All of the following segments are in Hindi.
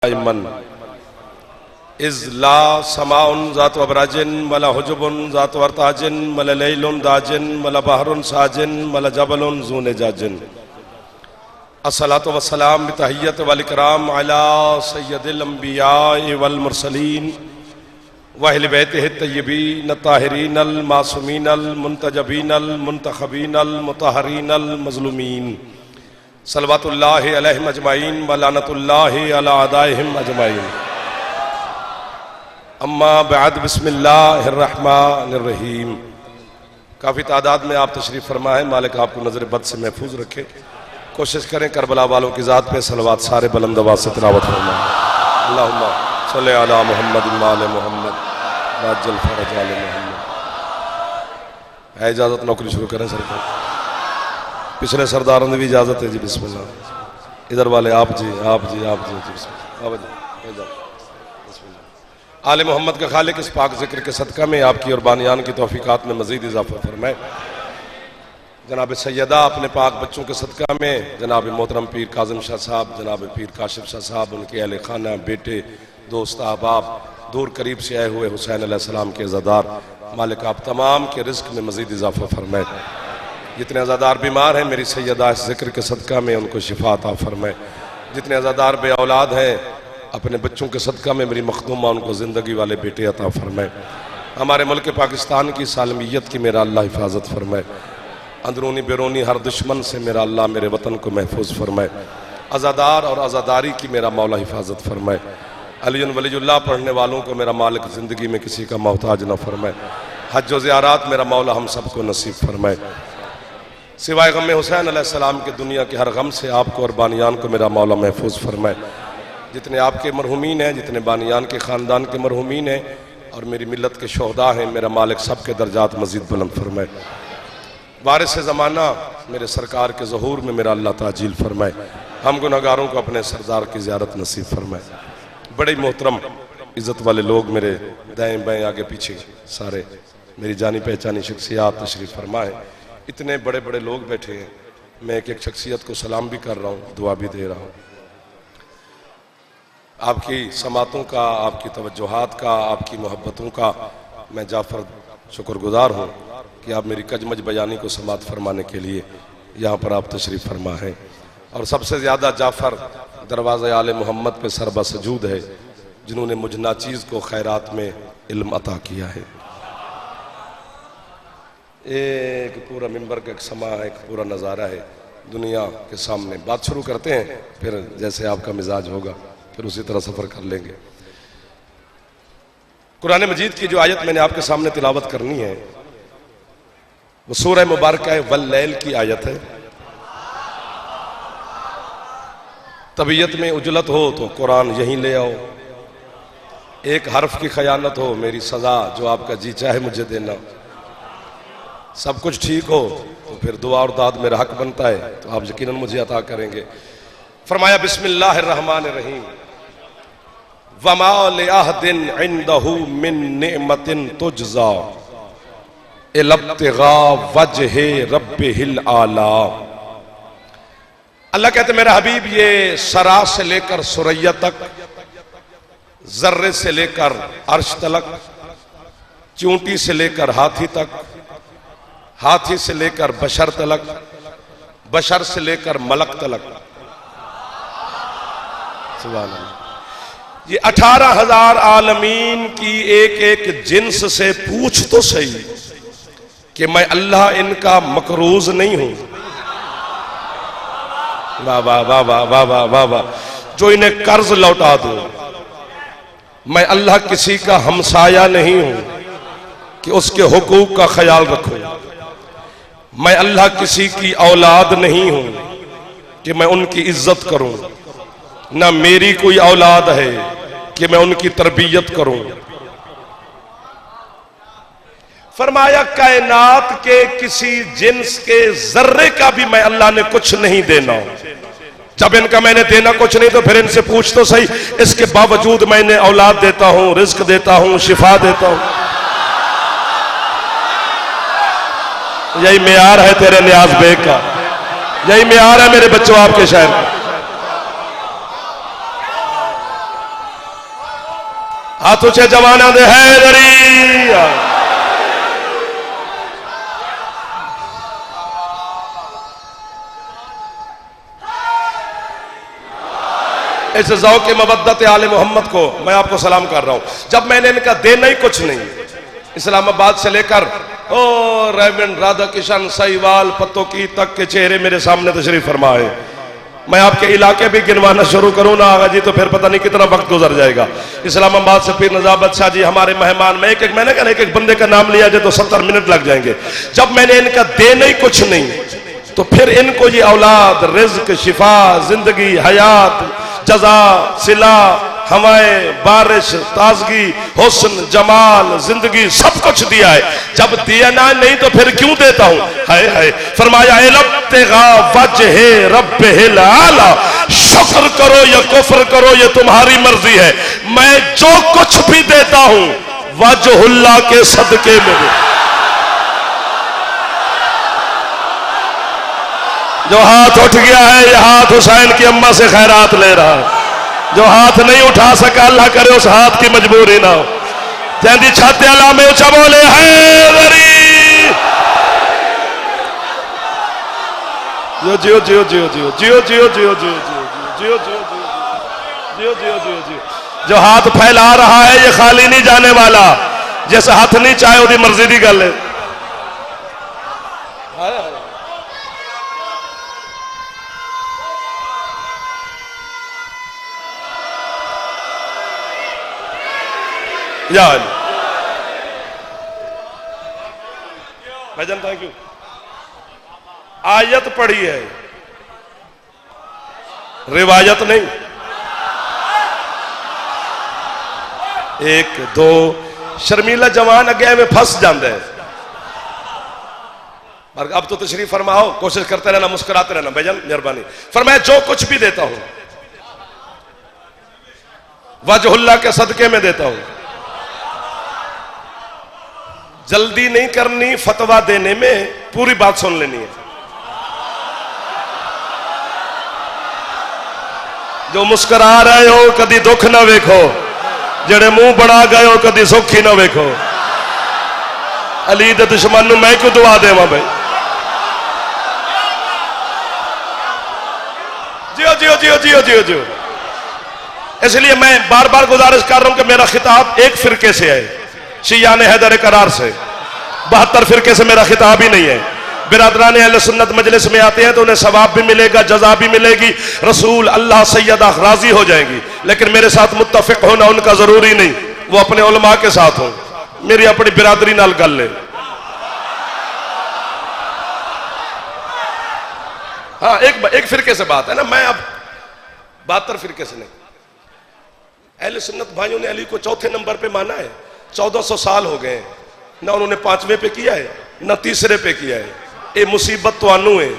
मन इज़ला समाउन ज़ात वबराजिन मला हुजुबुन ज़ात वर्ताजिन मला लैलुन दाजिन मला बहरुन साजिन मला जबलुन ज़ून जाजिन अस्सलातु वस्सलाम बितहिय्यत वल इकराम अला सय्यदिल अंबिया वल मुरसलीन व अहले बैतिहि तय्यबीन ताहिरीन अल मासूमीन अल मुंतजबीन अल मुंतखबीन अल मुतहरीन अल मज़लूमीन सल्लवातुल्लाहि अलैहिम अजमाइन व लानतुल्लाहि अला अदाइहिम अजमाइन। अम्मा बाद बिस्मिल्लाहिर रहमानिर रहीम। काफ़ी तादाद में आप तशरीफ़ फरमा है। मालिक आपको नज़र बद से महफूज रखे। कोशिश करें करबला वालों की ज़ात पे सलवात सारे बुलंद आवाज़ से तिलावत फरमाएं। अल्लाहुम्मा सल्लि अला मुहम्मद व आले मुहम्मद वअज्जल फरज आले मुहम्मद। है इजाज़त नौकरी शुरू करें सरकार। पिछले सरदारों ने भी इजाज़त है जी। बिस्मिल्लाह। इधर वाले आप जी आप जी आप जी बिस्मिल्लाह। आले मोहम्मद का खालिक इस पाक ज़िक्र के सदका में आपकी और बानियान की तौफीकात में मज़ीद इजाफ़ा फरमाए। जनाब सैयदा अपने पाक बच्चों के सदका में जनाब मोहतरम पीर काज़िम शाह साहब, जनाब पीर काशिफ शाह साहब, उनके अहले खाना, बेटे, दोस्त, अहबाब, दूर करीब से आए हुए हुसैन अलैहिस्सलाम के अज़ादार, मालिक आप तमाम के रिज़्क़ में मज़ीद इजाफ़ा फरमाए। जितने अज़ादार बीमार हैं मेरी सैयदा इस ज़िक्र के सदका में उनको शिफा अता फरमाए। जितने अज़ादार बे औलाद हैं अपने बच्चों के सदका में मेरी मखदूमा उनको ज़िंदगी वाले बेटे अता फरमाए। हमारे मुल्क पाकिस्तान की सालमियत की मेरा अल्लाह हिफाजत फरमाए। अंदरूनी बैरूनी हर दुश्मन से मेरा अल्लाह मेरे वतन को महफूज फरमाए। अज़ादार और अज़ादारी की मेरा मौला हिफाजत फरमाए। अलीउन वलीउल्लाह पढ़ने वालों को मेरा मालिक ज़िंदगी में किसी का मोहताज न फरमाए। हज व ज़ियारत मेरा मौला हम सबको नसीब फरमाए। सिवाय गम हुसैन अलैहिस्सलाम के दुनिया के हर गम से आपको और बानियान को मेरा मौला महफूज फरमाए। जितने आपके मरहुमीन हैं, जितने बानियान के ख़ानदान के मरहुमीन हैं और मेरी मिल्लत के शोहदा हैं, मेरा मालिक सब के दर्जात मज़ीद बुलंद फरमाए। वारिस ज़माना मेरे सरकार के ज़हूर में मेरा अल्लाह ताजील फरमाए। हम गुनहगारों को अपने सरदार की ज़ियारत नसीब फरमाए। बड़े मोहतरम इज़्ज़त वाले लोग मेरे दाएँ बाएँ आगे पीछे सारे मेरी जानी पहचानी शख्सियात तशरीफ़ फरमा है। इतने बड़े बड़े लोग बैठे हैं। मैं एक एक शख्सियत को सलाम भी कर रहा हूँ, दुआ भी दे रहा हूँ। आपकी समातों का, आपकी तवज्जुहात का, आपकी मोहब्बतों का मैं जाफ़र शुक्रगुज़ार हूँ कि आप मेरी कजमज बयानी को समात फरमाने के लिए यहाँ पर आप तशरीफ़ फरमा हैं। और सबसे ज़्यादा जाफ़र दरवाज़े आले मोहम्मद पे सरबा सजूद है जिन्होंने मुझ नाचीज़ को खैरात में इल्म अता किया है। एक पूरा मिंबर का एक समा है, एक पूरा नज़ारा है दुनिया के सामने। बात शुरू करते हैं, फिर जैसे आपका मिजाज होगा फिर उसी तरह सफ़र कर लेंगे। कुरान मजीद की जो आयत मैंने आपके सामने तिलावत करनी है वो सूरह मुबारक है वल्लैल की आयत है। तबीयत में उजलत हो तो कुरान यहीं ले आओ। एक हर्फ की खयानत हो मेरी सज़ा जो आपका जी चाहे मुझे देना। सब कुछ ठीक हो तो फिर दुआ और दाद मेरा हक बनता है तो आप यकीनन मुझे अता करेंगे। फरमाया बिस्मिल्लाहिर रहमानिर रहीम। वमा लिअहदिन इंदहु मिन निअमतिन तुजज़ा इल्तिगा वजहे रब्बिहिल आला। अल्लाह कहते मेरा हबीब ये सरा से लेकर सुरैया तक, जर्रे से लेकर अर्श तलक, चूंटी से लेकर हाथी तक, हाथी से लेकर बशर तलक, बशर से लेकर मलक तलक, सुभान अल्लाह, ये 18,000 आलमीन की एक एक जिन्स से पूछ तो सही कि मैं अल्लाह इनका मकरूज नहीं हूं। वाह वाह वाह वाह वाह वाह वाह वाह। जो इन्हें कर्ज लौटा दो। मैं अल्लाह किसी का हमसाया नहीं हूं कि उसके हुकूक का ख्याल रखूं। मैं अल्लाह किसी की औलाद नहीं हूं कि मैं उनकी इज्जत करूं। ना मेरी कोई औलाद है कि मैं उनकी तरबियत करूं। फरमाया कायनात के किसी जिन्स के जर्रे का भी मैं अल्लाह ने कुछ नहीं देना। जब इनका मैंने देना कुछ नहीं तो फिर इनसे पूछ तो सही। इसके बावजूद मैं इन्हें औलाद देता हूं, रिज्क देता हूं, शिफा देता हूं। यही मेयार है तेरे नियाज बेग का, यही मेयार है मेरे बच्चों आपके शहर का। हाथ ऊंचे जवाना दे हैदरी। इस ज़ौक़ मवद्दत आले मोहम्मद को मैं आपको सलाम कर रहा हूं। जब मैंने इनका देना ही कुछ नहीं, इस्लामाबाद से लेकर ओ रेवरेंड राधा किशन साहिवाल पत्तोकी तक के चेहरे मेरे सामने तशरीफ फरमाए। मैं आपके इलाके भी गिनवाना शुरू करूं ना आगा जी तो फिर पता नहीं कितना वक्त गुजर जाएगा। इस्लामाबाद से पीर नजाबत शाह जी हमारे मेहमान, मैं एक मैंने कहा एक बंदे का नाम लिया जाए तो 70 मिनट लग जाएंगे। जब मैंने इनका देना ही कुछ नहीं तो फिर इनको ये औलाद, रिज्क, शिफा, जिंदगी, हयात, जजा, सिला, हवाएं, बारिश, ताजगी, हुस्न, जमाल, जिंदगी सब कुछ दिया है। जब दिया ना नहीं तो फिर क्यों देता हूं? हाय हाय। फरमाया इल्तिगा वजहे रब्बिल आला, शुक्र करो या कुफ्र करो ये तुम्हारी मर्जी है। मैं जो कुछ भी देता हूं वजहुल्लाह के सदके में। जो हाथ उठ गया है ये हाथ हुसैन की अम्मा से खैरात ले रहा है। जो हाथ नहीं उठा सका अल्लाह करे उस हाथ की मजबूरी ना हो। जैदी छाते अल्लाह में ऊंचा बोले हैदरी। जियो जियो जियो जियो जियो जियो जियो जियो जियो जियो जियो जियो जियो जियो जियो। जो हाथ फैला रहा है ये खाली नहीं जाने वाला। जैसे हाथ नहीं चाहे उसकी मर्जी की गल है। भाईजान थैंक यू। आयत पढ़ी है, रिवायत नहीं। एक दो शर्मीला जवान अगे में फंस जाता है। पर अब तो तशरीफ फरमाओ, कोशिश करते रहना, मुस्कुराते रहना भाईजान, मेहरबानी। फरमाया जो कुछ भी देता हूं वजहुल्लाह के सदके में देता हूं। जल्दी नहीं करनी फतवा देने में, पूरी बात सुन लेनी है। जो मुस्कुरा रहे हो कदी दुख ना वेखो, जेड़े मुंह बना गए हो कदी सुखी ना वेखो। अली दे दुश्मन मैं क्यों दुआ देवा भाई। जियो जियो जियो जियो जियो जियो। इसलिए मैं बार बार गुजारिश कर रहा हूं कि मेरा खिताब एक फिरके से है, शियाने हैदर करार से। 72 फिरके से मेरा खिताब ही नहीं है। बिरादरान अहले सुन्नत मजलिस में आते हैं तो उन्हें सवाब भी मिलेगा, जजा भी मिलेगी, रसूल, अल्लाह, सैयदा राजी हो जाएंगी। लेकिन मेरे साथ मुत्तफिक होना उनका जरूरी नहीं, वो अपने उलमा के साथ हो। मेरी अपनी बिरादरी नाल गल है। हाँ एक फिरके से बात है ना, मैं अब 72 फिरके से नहीं। अहले सुन्नत भाइयों ने अली को चौथे नंबर पे माना है। 1400 साल हो गए ना उन्होंने 5वें पे किया है ना तीसरे पे किया है। ये मुसीबत तो आनू है,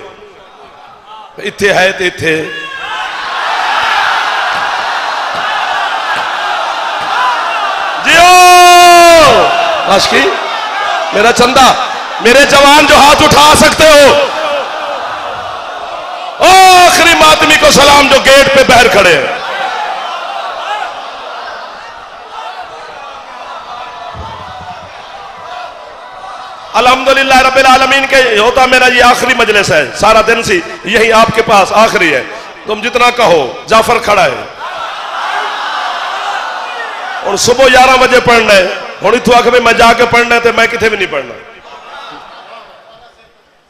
इत्थे है तो इत्थे। जियो आशिकी मेरा चंदा, मेरे जवान जो हाथ उठा सकते हो, ओ आखिरी मातमी को सलाम जो गेट पे बाहर खड़े हैं। अल्हम्दुलिल्लाह रब्बिल आलमीन के होता मेरा ये आखिरी मजलिस है। सारा दिन सी यही आपके पास आखिरी है। तुम जितना कहो, जाफर खड़ा है और सुबह 11 बजे पढ़ना है। हूँ इतों आख मैं जाके पढ़ना है तो मैं कितने भी नहीं पढ़ना।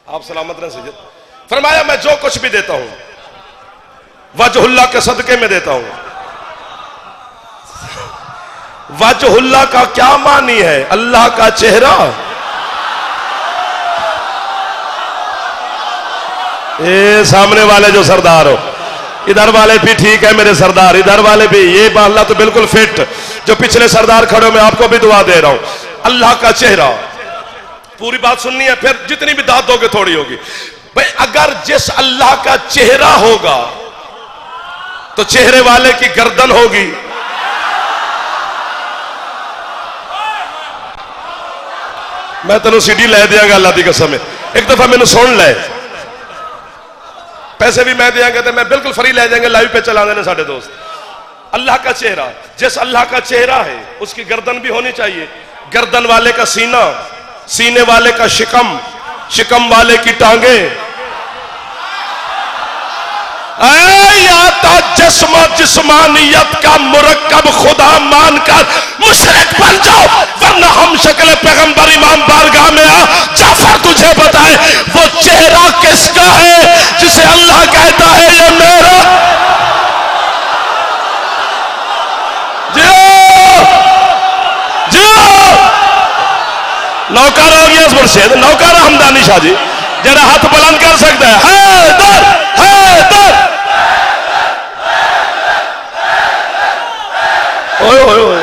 आप सलामत रहे सैयद। फरमाया मैं जो कुछ भी देता हूं वजहुल्लाह के सदके में देता हूं। वजहुल्लाह का क्या मानी है? अल्लाह का चेहरा। ये सामने वाले जो सरदार हो, इधर वाले भी ठीक है मेरे सरदार, इधर वाले भी, ये अल्लाह तो बिल्कुल फिट। जो पिछले सरदार खड़े हो मैं आपको भी दुआ दे रहा हूं। अल्लाह का चेहरा, पूरी बात सुननी है, फिर जितनी भी दाद दोगे थोड़ी होगी भाई। अगर जिस अल्लाह का चेहरा होगा तो चेहरे वाले की गर्दन होगी। मैं तेन सीडी लै दियांगा अल्लाह की कसम। एक दफा मैंने सुन ले, पैसे भी मैं देंगे तो मैं बिल्कुल फ्री ले जाएंगे, लाइव पे चला देने साढ़े दोस्त। अल्लाह का चेहरा, जिस अल्लाह का चेहरा है उसकी गर्दन भी होनी चाहिए, गर्दन वाले का सीना, सीने वाले का शिकम, शिकम वाले की टांगे। आता जिस्म जिस्मानियत का मुरक्कब खुदा मानकर मुशरिक बन जाओ, वरना हम शक्ल पैगंबर इमाम बारगाह में आ। जाफर तुझे बताए वो चेहरा किसका है जिसे अल्लाह कहता है ये मेरा। नौकर हो गया मुर्शिद, नौकर हमदानी शाह जी जरा हाथ बुलंद कर सकता है। हैदर हैदर ओए ओए ओए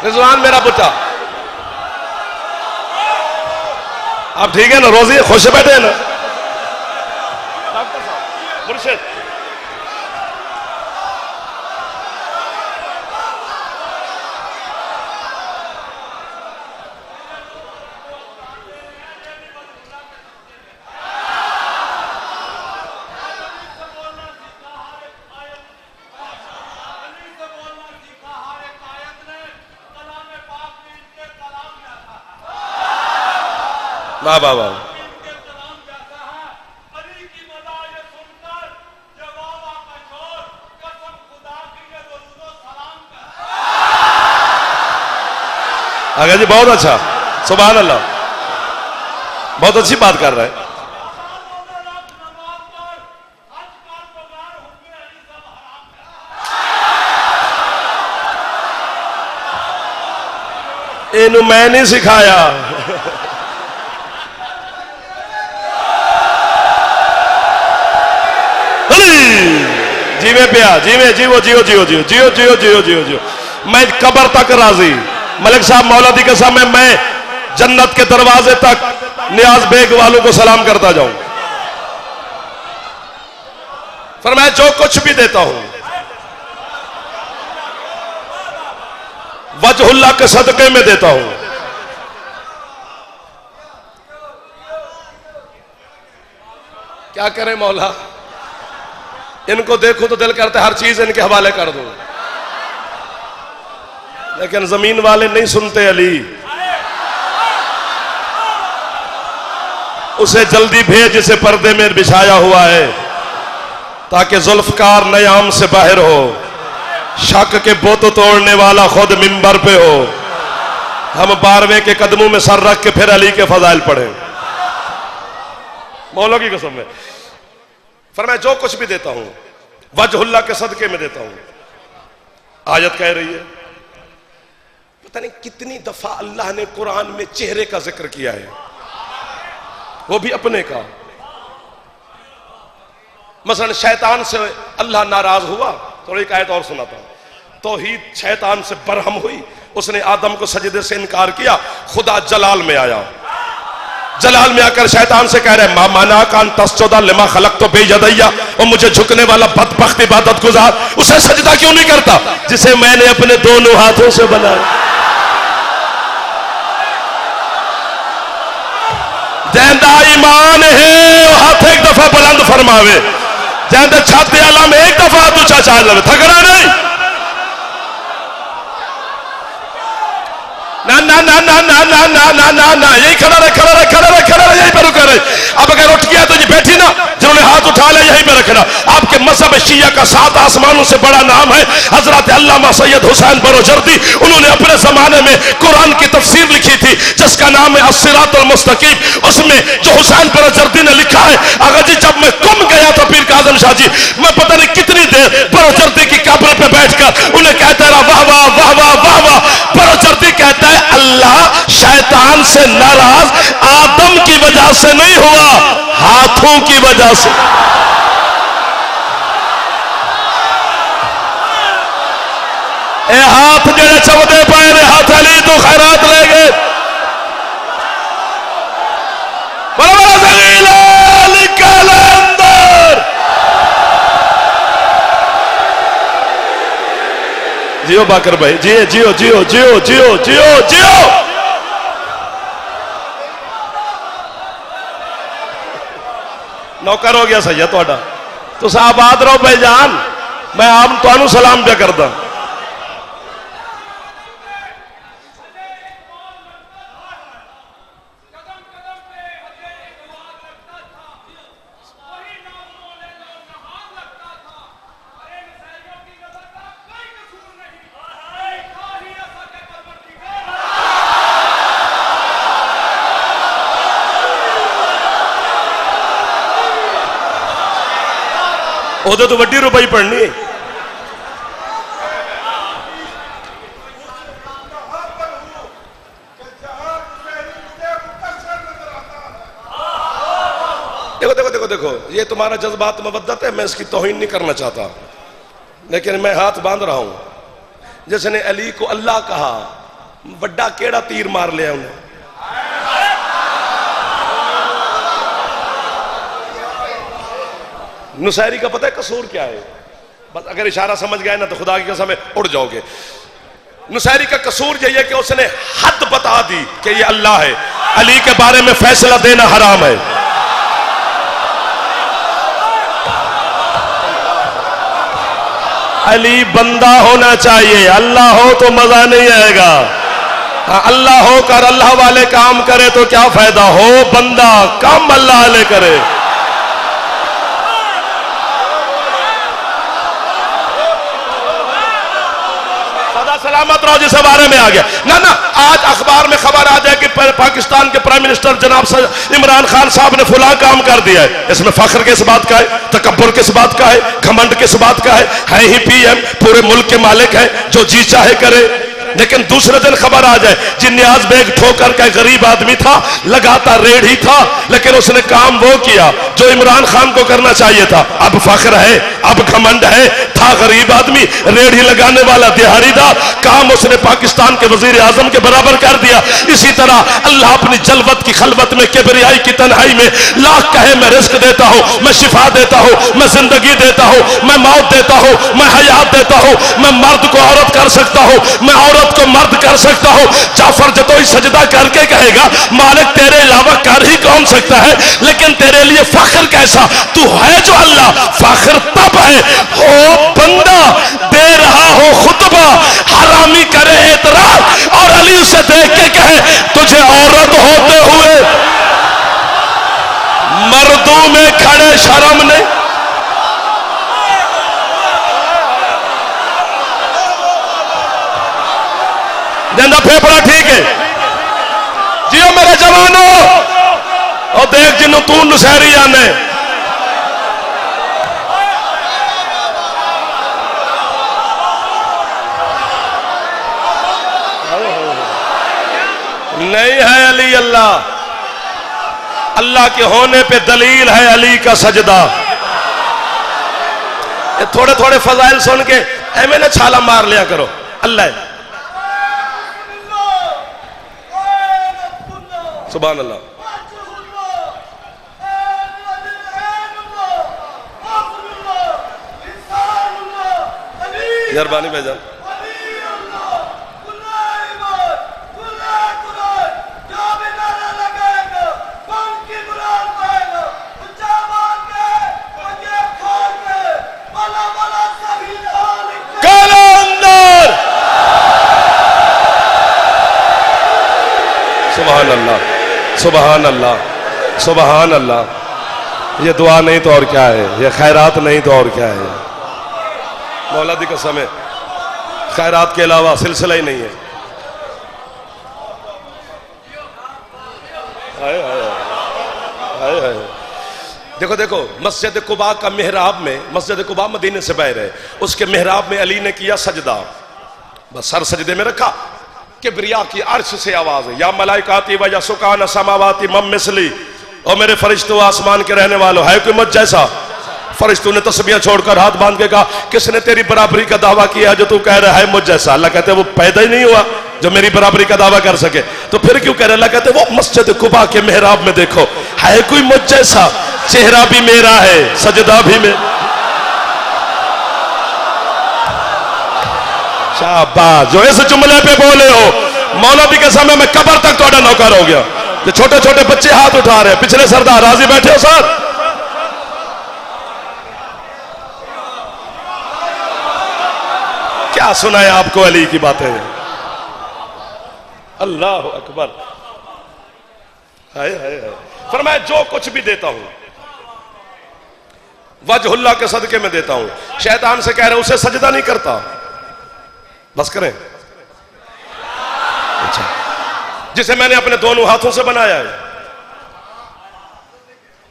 रिजवान मेरा बेटा, आप ठीक है ना? रोजी खुश बैठे हैं ना? डॉक्टर साहब मुर्शिद वाह वाह वाह। अगर जी बहुत अच्छा, सुभान अल्लाह, बहुत अच्छी बात कर रहा है। इनू मैं नहीं सिखाया। जीवे पिया जीवे जियो जियो जियो जियो जियो जियो जियो जियो जियो, मैं कब्र तक राजी। मलिक साहब मौलादी के सामने मैं जन्नत के दरवाजे तक नियाज बेग वालों को सलाम करता जाऊं। फरमाया जो कुछ भी देता हूं वजहुल्लाह के सदके में देता हूं। क्या करें मौला, इनको देखो तो दिल करता है हर चीज इनके हवाले कर दो, लेकिन जमीन वाले नहीं सुनते। अली उसे जल्दी भेज जिसे पर्दे में बिछाया हुआ है, ताकि जुल्फकार नए आम से बाहर हो, शक के बोत तोड़ने वाला खुद मिंबर पे हो। हम 12वें के कदमों में सर रख के फिर अली के फजाइल पढ़े। मौला की कसम में फरमाया जो कुछ भी देता हूं वजहुल्लाह के सदके में देता हूं। आयत कह रही है, पता नहीं कितनी दफा अल्लाह ने कुरान में चेहरे का जिक्र किया है, वो भी अपने का। मसलन शैतान से अल्लाह नाराज हुआ तो एक आयत और सुनाता हूं। तौहीद शैतान से बरहम हुई, उसने आदम को सजदे से इनकार किया, खुदा जलाल में आया, जलाल में आकर शैतान से कह रहे मा माना कान तस्जदा लिमा खलक तो बेयदैया, और मुझे झुकने वाला बदबख्त इबादत गुजार उसे सजदा क्यों नहीं करता जिसे मैंने अपने दोनों हाथों से बनाया। जैंदा ईमान है हाथ एक दफा बुलंद फरमावे, जैंदा छाती आला में एक दफा हाथ ऊंचा चाह लवे, थकड़ा नहीं। ना ना ना ना ना ना ना ना ना ना, यही खड़ा रहे खड़ा रहे खड़ा रहे खड़ा रहे, यहीं पर रुका रहे। अब अगर उठ गया तो ये बैठी ना, जिन्होंने हाथ उठा लिया यहीं पर रखना। आपके मजहब शिया का 7 आसमानों से बड़ा नाम है हजरत अल्लामा सैयद हुसैन बरोजर्दी। उन्होंने अपने जमाने में कुरान की तफसीर लिखी थी जिसका नाम है अस्सिरातुल मुस्तकीम। उसमें जो हुसैन बरोजर्दी ने लिखा है, अगर जी जब मैं कुम गया था पीर काज़िम शाह जी, मैं पता नहीं कितनी देर बरोजर्दी की कब्र पे बैठकर उन्हें कहता रहा वाह वाह वाह वाह वाह वाह। बरोजर्दी कहता है अल्लाह शैतान से नाराज आदम की वजह से नहीं हुआ, हाथों की वजह से। ए हाथ जेड़े चवदे पाए ने हाथ अली तो खैरात ले गए। जी जियो बाकर भाई, जियो जियो जियो जियो जियो जियो जियो। नौकर हो गया सही है थोड़ा, तुस आबाद रहो भाईजान, मैं आप तुहानू सलाम पे करदा। ओदे तो वड्डी रुपई पढ़नी। देखो देखो देखो देखो, ये तुम्हारा जज्बात मवद्दत है, मैं इसकी तौहीन नहीं करना चाहता, लेकिन मैं हाथ बांध रहा हूं। जिसने अली को अल्लाह कहा, बड्डा केड़ा तीर मार लिया उन्हें। नुसैरी का पता है कसूर क्या है? बस अगर इशारा समझ गए ना तो खुदा की कसम उड़ जाओगे। नुसैरी का कसूर यही है कि उसने हद बता दी कि ये अल्लाह है, अली के बारे में फैसला देना हराम है। अली बंदा होना चाहिए, अल्लाह हो तो मजा नहीं आएगा। हाँ, अल्लाह होकर अल्लाह वाले काम करे तो क्या फायदा, हो बंदा काम अल्लाह वाले करे। सलामत रहो जिस बारे में आ गया ना ना। आज अखबार में खबर आ जाए कि पाकिस्तान के प्राइम मिनिस्टर जनाब इमरान खान साहब ने फुला काम कर दिया है, इसमें फख्र किस बात का है, तकब्बुर किस बात का है, घमंड किस बात का है ही पीएम, पूरे मुल्क के मालिक है, जो जी चाहे करे। लेकिन दूसरे दिन खबर आ जाए जी नियाज बेग ठोकर का गरीब आदमी था, लगातार रेड ही था, लेकिन उसने काम वो किया जो इमरान खान को करना चाहिए था। अब फख्र है, अब घमंड है, था गरीब आदमी, रेड ही लगाने वाला दिहाड़ीदार, काम उसने पाकिस्तान के वजीर आजम के बराबर कर दिया। इसी तरह अल्लाह अपनी जलवत की खलवत में, किबरियाई की तन्हाई में लाख कहे मैं रिस्क देता हूं, मैं शिफा देता हूं, मैं जिंदगी देता हूं, मैं मौत देता हूं, मैं हयात देता हूं, मैं मर्द को औरत कर सकता हूं, मैं औरत को मर्द कर सकता हूं। जाफर जतोई सजदा करके कहेगा मालिक तेरे अलावा कर ही कौन सकता है, लेकिन तेरे लिए फख्र कैसा, तू है जो अल्लाह। फख्र तब है हो बंदा दे रहा हो खुतबा, हरामी करे एतराज और अली उसे देख के कहे तुझे औरत होते हुए मर्दों में खड़े शर्म नहीं। जिंदा फेफड़ा ठीक है जियो मेरे जवानों, और देख जिन्हों तू नुसैरी आने। नहीं है अली अल्लाह, अल्लाह के होने पे दलील है अली का सजदा। ये थोड़े थोड़े फजाइल सुन के एमे ने छाला मार लिया करो। अल्लाह सुभान अल्लाह। मेहरबानी भाईजान। सुभान अल्लाह सुभान अल्लाह सुभान अल्लाह। ये दुआ नहीं तो और क्या है, ये खैरात नहीं तो और क्या है। मौला दी कसम है, खैरात के अलावा सिलसिला ही नहीं है। आए आए आए आए। देखो देखो, मस्जिद कुबा का मेहराब में, मस्जिद कुबा मदीने से बाहर है, उसके मेहराब में अली ने किया सजदा, बस सर सजदे में रखा। किबरिया की अर्श से आवाज है, या मलाइकाती व या सुकान समावाती मम मिसली, और मेरे फरिश्तों आसमान के रहने वालों, है कोई मुझ जैसा। फरिश्तों ने तस्बीह छोड़कर हाथ बांध के कहा किसने तेरी बराबरी का दावा किया जो तू कह रहा है मुझ जैसा। अल्लाह कहते वो पैदा ही नहीं हुआ जो मेरी बराबरी का दावा कर सके, तो फिर क्यों कह रहे। अल्लाह कहते वो मस्जिद कुबा के मेहराब में देखो, है कोई मुझ जैसा, चेहरा भी मेरा है, सजदा भी मेरा। शाबाश, जो इस जुमले पे बोले हो मौलवी के समय में कब्र तक थोड़ा नौकर हो गया। जो छोटे छोटे बच्चे हाथ उठा रहे हैं, पिछले सरदार राजी बैठे हो सर? क्या सुनाए आपको अली की बातें। अल्लाह अकबर। हाय हाय हाय। फरमाया जो कुछ भी देता हूं वजहुल्लाह के सदके में देता हूं। शैतान से कह रहे उसे सजदा नहीं करता, बस करें। अच्छा, जिसे मैंने अपने दोनों हाथों से बनाया है,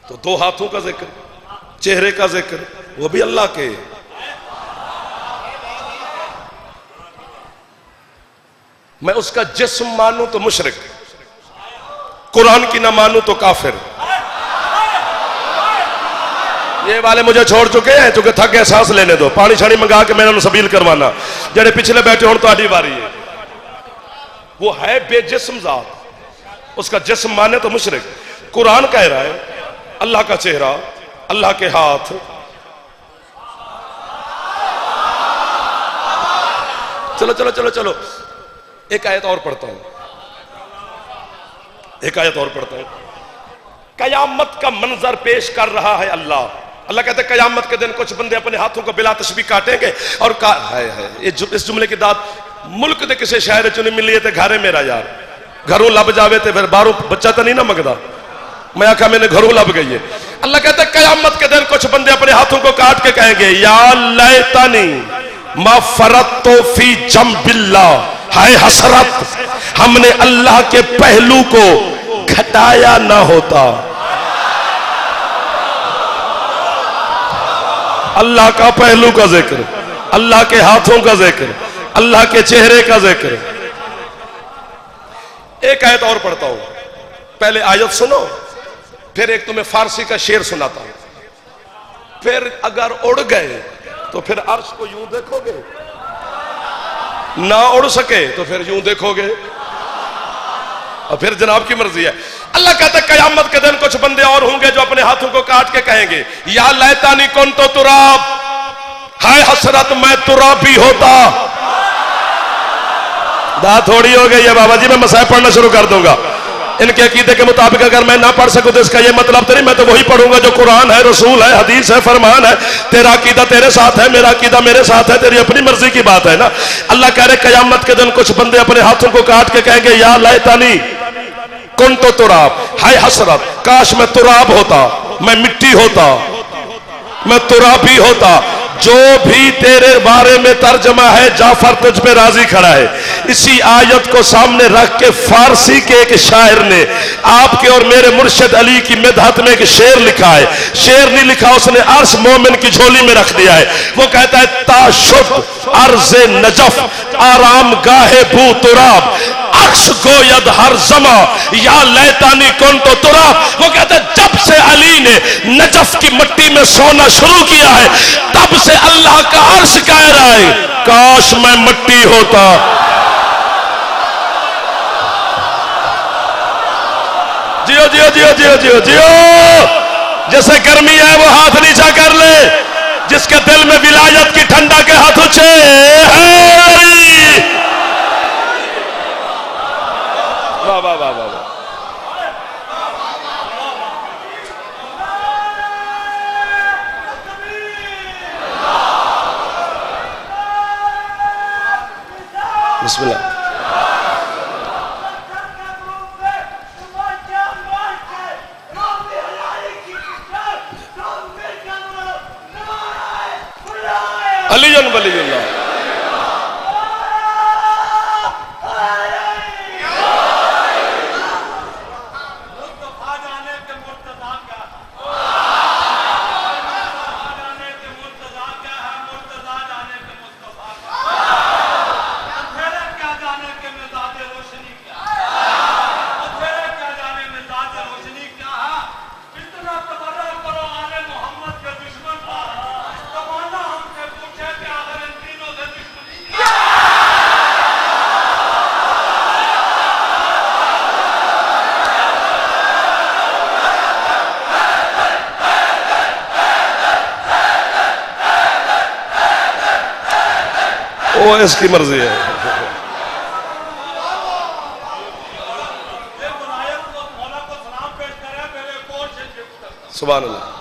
तो दो हाथों का जिक्र, चेहरे का जिक्र, वो भी अल्लाह के। मैं उसका जिस्म मानूं तो मुशरिक, कुरान की ना मानूं तो काफिर। ये वाले मुझे छोड़ चुके हैं, चूंकि थक गए, सांस लेने दो, पानी छानी मंगा के मैंने सबील करवाना। जड़े पिछले बैठे हो तो आड़ी बारी है। वो है बेजिस्म जात, उसका जिस्म माने तो मुशरिक। कुरान कह रहा है अल्लाह का चेहरा, अल्लाह के हाथ। चलो चलो चलो चलो, एक आयत और पढ़ता हूं, एक आयत और पढ़ता हूं। कयामत का मंजर पेश कर रहा है अल्लाह। अल्लाह कहते हैं कयामत के दिन कुछ बंदे अपने हाथों को बिला तस्बीह काटेंगे और इस जुमले की दात मुल्क के किसी शहर चुनी मिली है, घरे मेरा यार घरों लब जावे तो फिर बारों बच्चा तो नहीं ना मंगदा। मैं आखा मैंने घरों लब गई है। अल्लाह कहते हैं कयामत के दिन कुछ बंदे अपने हाथों को काट के कहेंगे या लैतानी मा फरत्तो फी जंबिल्लाह, हाय हसरत, हमने अल्लाह के पहलू को घटाया ना होता। अल्लाह का पहलू का जिक्र, अल्लाह के हाथों का जिक्र, अल्लाह के चेहरे का जिक्र। एक आयत और पढ़ता हूं, पहले आयत सुनो, फिर एक तुम्हें फारसी का शेर सुनाता हूं। फिर अगर उड़ गए तो फिर अर्श को यूं देखोगे, ना उड़ सके तो फिर यूं देखोगे, और फिर जनाब की मर्जी है। अल्लाह कहता है कयामत के दिन कुछ बंदे और होंगे जो अपने हाथों को काट के कहेंगे या लैतानी कुन तो तुराब, हाय हसरत मैं तुराब भी होता। दात थोड़ी हो गई है बाबा जी, मैं मसाइब पढ़ना शुरू कर दूंगा। इनके अकीदे के मुताबिक अगर मैं ना पढ़ सकूं तो इसका ये मतलब तो नहीं, मैं तो वही पढ़ूंगा जो कुरान है, रसूल है, हदीस है, फरमान है। तेरा अकीदा तेरे साथ है, मेरा अकीदा मेरे साथ है, तेरी अपनी मर्जी की बात है ना। अल्लाह कह रहे कयामत के दिन कुछ बंदे अपने हाथों को काट के कहेंगे या लैतानी कुन तो तुराब, हाय हसरत, काश मैं तुराब होता, मैं मिट्टी होता, मैं तुराबी होता। जो भी तेरे बारे में तर्जमा है जाफर तुझ पे राजी खड़ा है। इसी आयत को सामने रख के फारसी के एक शायर ने आपके और मेरे मुर्शिद अली की मिदहत में एक शेर लिखा है। शेर नहीं लिखा उसने, अर्श मोमिन की झोली में रख दिया है। वो कहता है ताशुद अर्ज़े नजफ आराम गाहे भू तुराब, अक्स गोयद हर जमा या लैतानी कौन तो तुराब। वो कहता है जब से अली ने नजफ की मिट्टी में सोना शुरू किया है तब से अल्लाह का अर्श कह रहा है काश मैं मिट्टी होता। जियो जियो जियो जियो जियो जियो। जैसे गर्मी है वो हाथ नीचा कर ले, जिसके दिल में विलायत की ठंडा के हाथ ऊंचे। वाह वाह वाह वाह। बिस्मिल्लाह। अलीयन वलीयुल्लाह। वो इसकी मर्जी है। सुभान अल्लाह।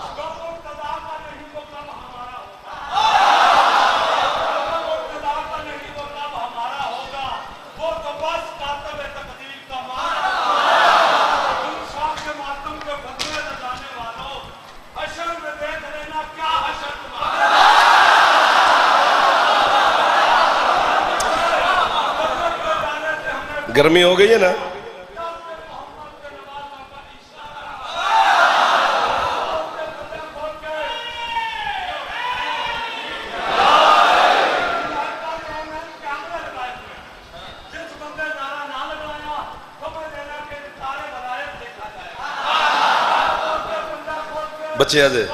गर्मी हो गई है ना, बच्चे आ जाए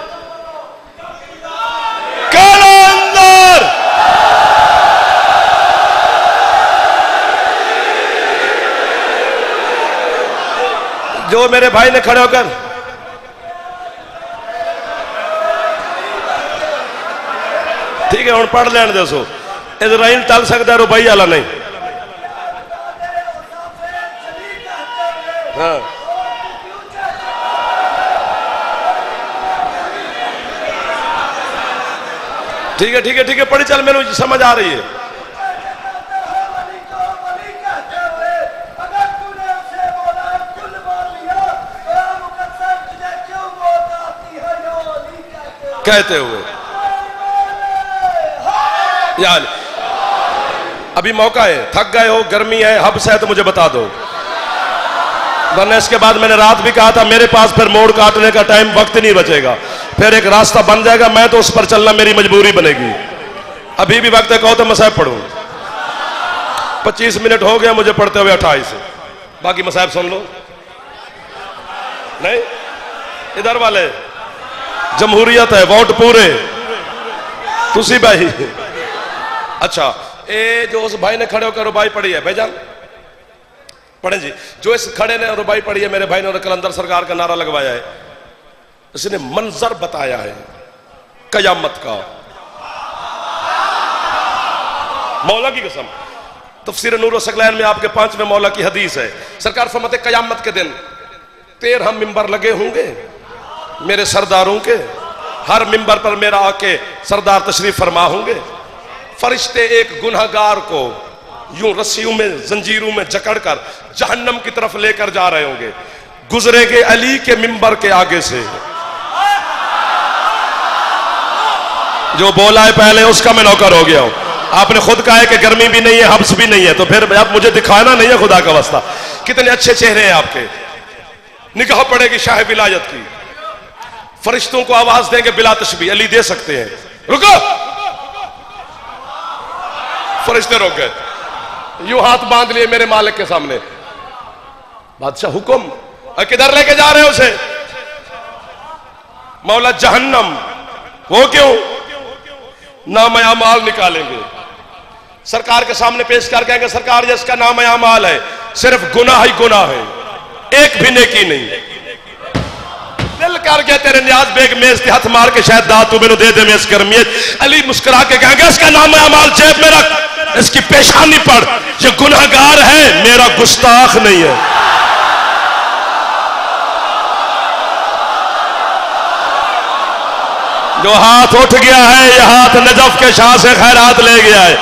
अंदर। जो मेरे भाई ने खड़े होकर ठीक है, हूं पढ़ लैन दसो। इजराइल टल सकता, रुपई वाला नहीं। हाँ ठीक है ठीक है ठीक है, पढ़ी चल, मेरे समझ आ रही है। कहते हुए यार अभी मौका है, थक गए हो, गर्मी है, हब्स है तो मुझे बता दो, वरना इसके बाद मैंने रात भी कहा था मेरे पास फिर मोड़ काटने का टाइम वक्त नहीं बचेगा, फिर एक रास्ता बन जाएगा, मैं तो उस पर चलना मेरी मजबूरी बनेगी। अभी भी वक्त है, कहो तो मसाहब पढ़ूं। 25 मिनट हो गया मुझे पढ़ते हुए 28, बाकी मसाहब सुन लो। नहीं, इधर वाले जमहूरियत है, वोट पूरे तुसी भाई। अच्छा, ए जो उस भाई ने खड़े होकर रुबाई पढ़ी है, भाईजान पढ़े जी। जो इस खड़े ने रुबाई पढ़ी है, मेरे भाई ने कलंदर सरकार का नारा लगवाया है, इसने मंजर बताया है कयामत का, मौला की कसम। तफसीर नूर सकलैन में आपके 5वें मौला की हदीस है, सरकार फरमाते कयामत के दिन 13 मिंबर लगे होंगे मेरे सरदारों के, हर मिंबर पर मेरा आके सरदार तशरीफ फरमा होंगे। फरिश्ते एक गुनहगार को यूं रस्सियों में जंजीरों में जकड़कर जहन्नम की तरफ लेकर जा रहे होंगे, गुजरेगे अली के मिंबर के आगे से। जो बोला है पहले उसका मैं नौकर हो गया हूं। आपने खुद कहा है कि गर्मी भी नहीं है, हब्स भी नहीं है, तो फिर आप मुझे दिखाना नहीं है खुदा का वास्ता। कितने अच्छे चेहरे हैं आपके, निगाह पड़ेगी शाह विलायत की, फरिश्तों को आवाज देंगे बिला तशबीह, अली दे सकते हैं। रुको, फरिश्ते रुक गए, यूं हाथ बांध लिए मेरे मालिक के सामने। बादशाह हुक्म, किधर लेके जा रहे हो उसे? मौला जहन्नम। वो क्यों? नाम अमाल निकालेंगे, सरकार के सामने पेश कर कहेंगे सरकार जिसका नाम अमाल है सिर्फ गुनाह ही गुनाह है, एक भी नेकी नहीं। दिल कर गया तेरे न्याज बेग मेज के हाथ मार के शायद दात तू मैंने दे दे मेज करमियत। अली मुस्कुरा के कहेंगे इसका नाम अमाल जेब में रख, इसकी पेशानी पढ़, ये गुनाहगार है, मेरा गुस्ताख नहीं है। जो हाथ उठ गया है ये हाथ नजफ के शाह से खैरात ले गया है,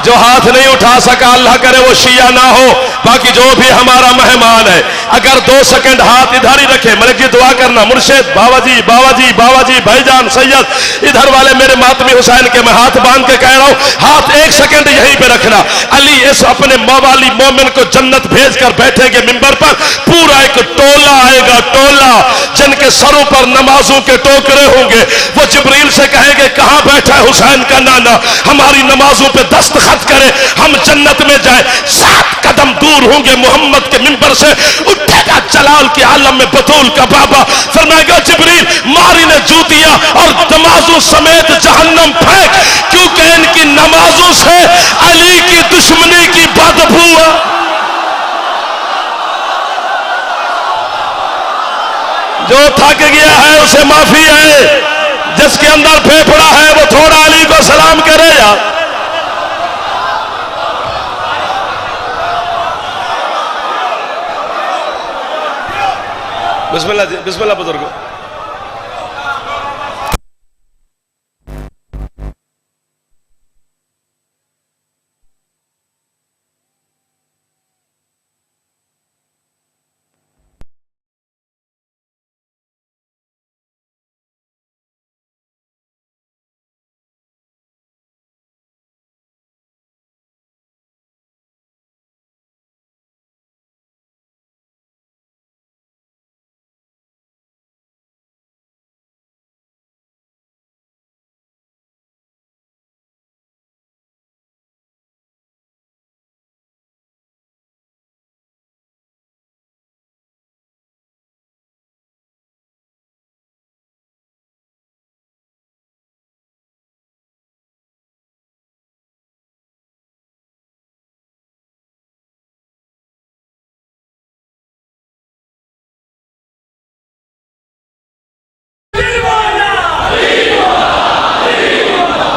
जो हाथ नहीं उठा सका अल्लाह करे वो शिया ना हो। बाकी जो भी हमारा मेहमान है अगर 2 सेकंड हाथ इधर ही रखे, मलिक जी दुआ करना, मुर्शिद बाबा जी बाबा जी बाबा जी भाईजान सैयद इधर वाले मेरे मातमी हुसैन के मैं हाथ बांध के कह रहा हूं, हाथ 1 सेकंड यहीं पे रखना। अली इस अपने मवाली मोमिन को जन्नत भेज कर बैठेंगे मिंबर पर, पूरा एक टोला आएगा, टोला जिनके सरों पर नमाजों के टोकरे होंगे। वो जिब्रील से कहेंगे कहां बैठा है हुसैन का नाना, हमारी नमाजों पे दस्तखत करे, हम जन्नत में जाए। 7 कदम दूर होंगे मोहम्मद के मिंबर से, उठेगा जलाल के आलम में बतूल का बाबा, फरमाएगा जिब्रील मारी ने जूतियां और नमाजों समेत जहन्नम फेंक, क्योंकि इनकी नमाजों से अली की दुश्मनी की बदबू है। जो थक गया है उसे माफी है, जिसके अंदर फेफड़ा है वो थोड़ा अली को सलाम करे यार। बिस्मिल्लाह जी, बिस्मिल्लाह बुजुर्ग।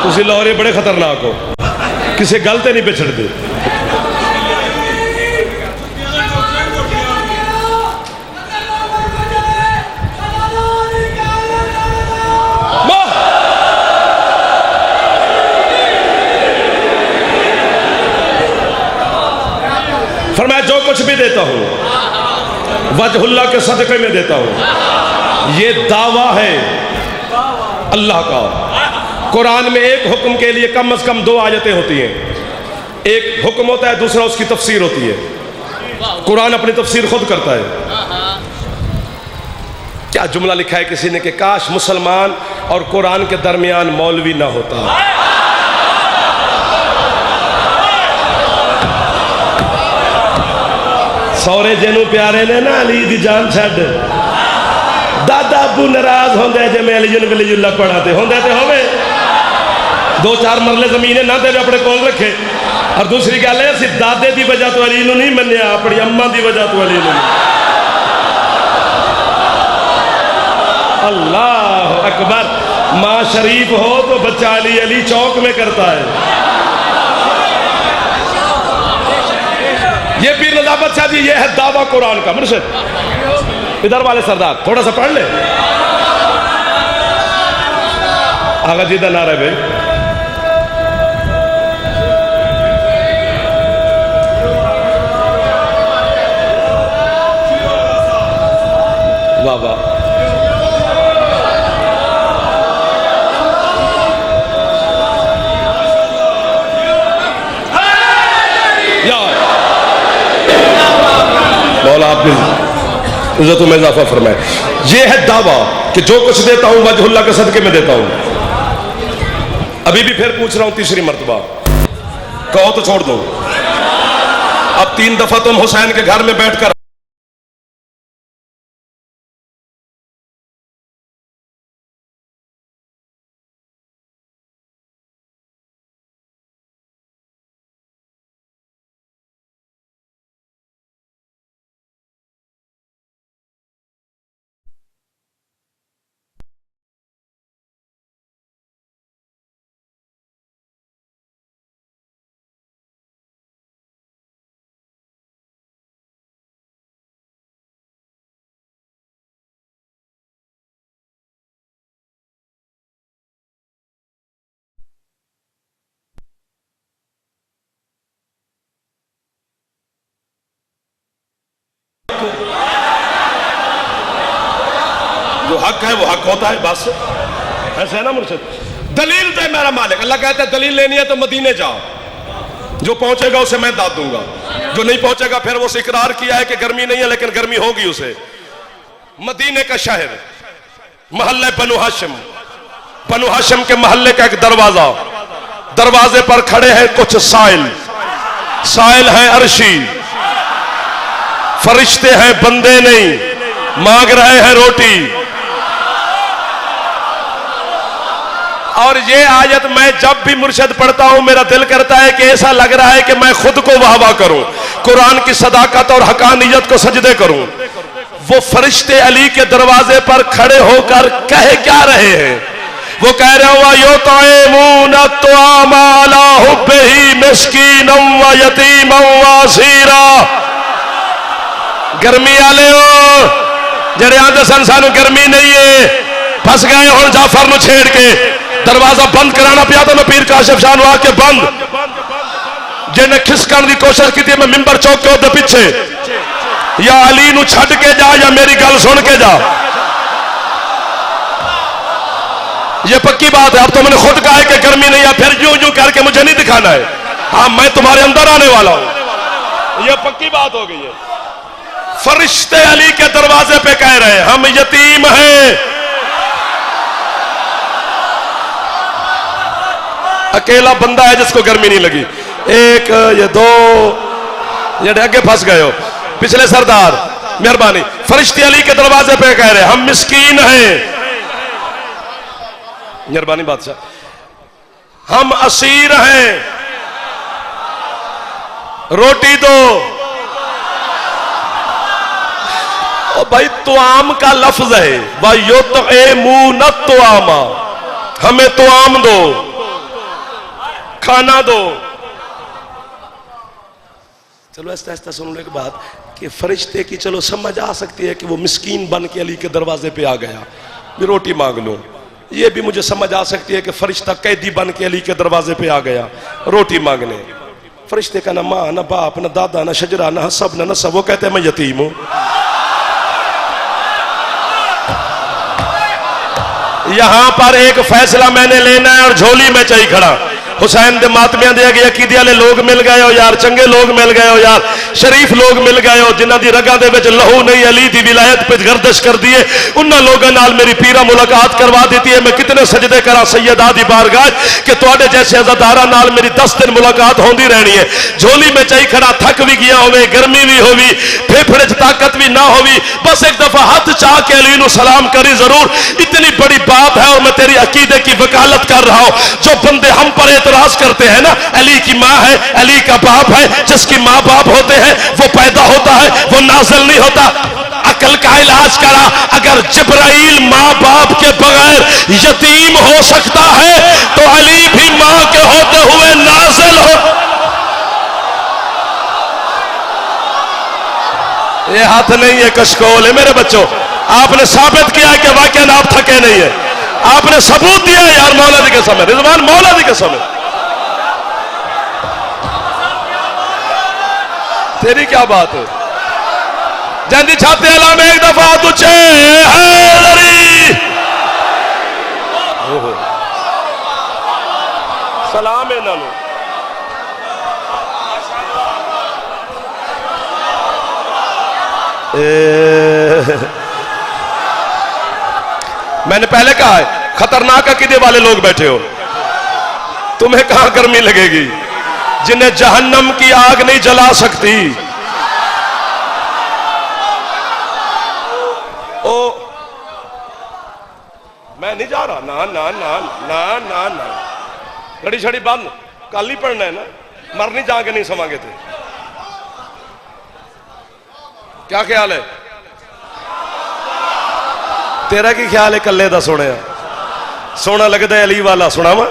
तुसी लाहौरी बड़े खतरनाक हो, किसी गलते नहीं पिछड़ दे। फरमाया जो कुछ भी देता हूं वजहुल्लाह के सदक़े में देता हूं। ये दावा है अल्लाह का। कुरान में एक हुक्म के लिए कम से कम 2 आयतें होती हैं। एक हुक्म होता है, दूसरा उसकी तफसीर होती है। कुरान अपनी तफसीर खुद करता है। क्या जुमला लिखा है किसी ने कि काश मुसलमान और कुरान के दरमियान मौलवी ना होता। सौरे जेनू प्यारे ने ना अली दी जान छड़ दादा अबू नाराज होंगे जे मैं अली वलीउल्लाह पढ़ाते होंगे तो होवे 2-4 मरले जमीन ना तेरे अपने कोल रखे। और दूसरी गल है असि दादे की वजह तो अली नहीं मन्या, अपनी अम्मा की वजह तो अली नहीं। अल्लाह अकबर। माँ शरीफ हो तो बच्चा अली अली चौक में करता है। ये पीर नजाबत शाह जी, ये है दावा कुरान का। मुर्शिद इधर वाले सरदार थोड़ा सा पढ़ ले। आगा जी का नारा है भाई। वाह वाह। मौला आपने इज्जत में इजाफा फरमाए। ये है दावा कि जो कुछ देता हूं वजहुल्लाह के सदके में देता हूं। अभी भी फिर पूछ रहा हूं तीसरी मर्तबा, कहो तो छोड़ दो। अब 3 दफा तुम हुसैन के घर में बैठकर जो हक है वो हक होता है, बस ऐसे है ना मुर्शिद। दलील दे मेरा मालिक। अल्लाह कहता है दलील लेनी है तो मदीने जाओ, जो पहुंचेगा उसे मैं दाद दूंगा, जो नहीं पहुंचेगा फिर वो इकरार किया है कि गर्मी नहीं है लेकिन गर्मी होगी उसे। मदीने का शहर, महल्ले बनु हाशिम के महल्ले का एक दरवाजा, दरवाजे पर खड़े हैं कुछ साइल है अर्शी, फरिश्ते हैं बंदे नहीं, मांग रहे हैं रोटी। और ये आयत मैं जब भी मुर्शिद पढ़ता हूं मेरा दिल करता है कि ऐसा लग रहा है कि मैं खुद को वाहवा करूं, कुरान की सदाकत और हकानियत को सजदे करूं। वो फरिश्ते अली के दरवाजे पर खड़े होकर कह क्या रहे हैं? वो कह रहे हुआ यो ताइमून अत्वामा अला हुब्बिही मिस्कीनम व यतीमम व असीरा। गर्मी आले हो जेड़े आंदे सन सानू गर्मी नहीं है, फस गए हुण जाफर नूं छेड़ के दरवाजा बंद कराना पिया। तो मैं पीर काशिफ शाह नूं आके बंद जिन्हें खिसकण की कोशिश की, मैं मिंबर चौक के उधर पीछे या अली नूं छड्ड के जा या मेरी गल सुन के जा। ये पक्की बात है। अब तो मैंने खुद कहा है कि गर्मी नहीं है, फिर यूं यूं करके मुझे नहीं दिखाना है। हाँ, मैं तुम्हारे अंदर आने वाला हूं, ये पक्की बात हो गई है। फरिश्ते अली के दरवाजे पे कह रहे हैं हम यतीम हैं। अकेला बंदा है जिसको गर्मी नहीं लगी। एक ये दो ये आगे फंस गए हो पिछले सरदार, मेहरबानी। फरिश्ते अली के दरवाजे पे कह रहे हैं हम मिस्कीन हैं, मेहरबानी बादशाह, हम असीर हैं, रोटी दो। ओ भाई तुआम का लफ्ज है, भाई यो तो ए मुंह न तुआमा, हमें तुआम दो, खाना दो। चलो ऐसा ऐसा सुनने के बाद कि फरिश्ते की चलो समझ आ सकती है कि वो मिस्कीन बन के अली के दरवाजे पे आ गया, मैं रोटी मांग लूं। ये भी मुझे समझ आ सकती है कि फरिश्ता कैदी बन के अली के दरवाजे पे आ गया रोटी मांगने। फरिश्ते का ना माँ ना बाप ना दादा ना शजरा ना हसब ना नसब, वो कहते हैं मैं यतीम हूं। यहां पर एक फैसला मैंने लेना है और झोली में चाहिए खड़ा। हुसैन दे मातमियां दे अकीदे वाले लोग मिल गए हो यार, चंगे लोग मिल गए हो यार, शरीफ लोग मिल गए हो, जिन्हां दी रगां दे विच लहू नहीं, अली दी विलायत पे गर्दिश कर दिए, उन्हां लोगों नाल मेरी पीरा मुलाकात करवा देती है। मैं कितने सजदे करा सैयदा दी बारगाह कि तुहाडे जैसे अज़ादारां नाल मेरी 10 दिन मुलाकात होंदी रहनी है। झोली में चाहिए खड़ा, थक भी गया होवे, गर्मी भी होवी, फेफड़े च ताकत भी ना होवी, बस एक दफा हाथ चाह के अली नूं सलाम करी जरूर। इतनी बड़ी बात है और मैं तेरी अकीदे की वकालत कर रहा हूं। जो बंदे हम पर एतराज करते हैं ना, अली की माँ है, अली का बाप है, जिसकी माँ बाप होते हैं वो पैदा होता है, वो नाज़िल नहीं होता। अकल का इलाज करा, अगर जिब्राइल माँ बाप के बगैर यतीम हो सकता है तो अली भी माँ के होते हुए नाज़िल हो। ये हाथ नहीं है, कशकोल है मेरे बच्चों। आपने साबित किया है कि वाकई आप थके नहीं है, आपने सबूत दिया यार मौलादी के समय, रिजवान मौलादी के समय। तेरी क्या बात है? जंदी छाते अला में एक दफा तुझे हैदरी सलाम है ना। मैंने पहले कहा है खतरनाक अकीदे वाले लोग बैठे हो, तुम्हें कहां गर्मी लगेगी? जिन्हें जहन्नम की आग नहीं जला सकती। ओ मैं नहीं जा रहा, ना ना ना ना ना ना, घड़ी छड़ी बंद, कल ही पढ़ना है ना, मरनी जाके नहीं समांगे थे। क्या ख्याल है तेरा? की ख्याल है कल्ले दा? सुने सोना लगता है अली वाला, सुना वा।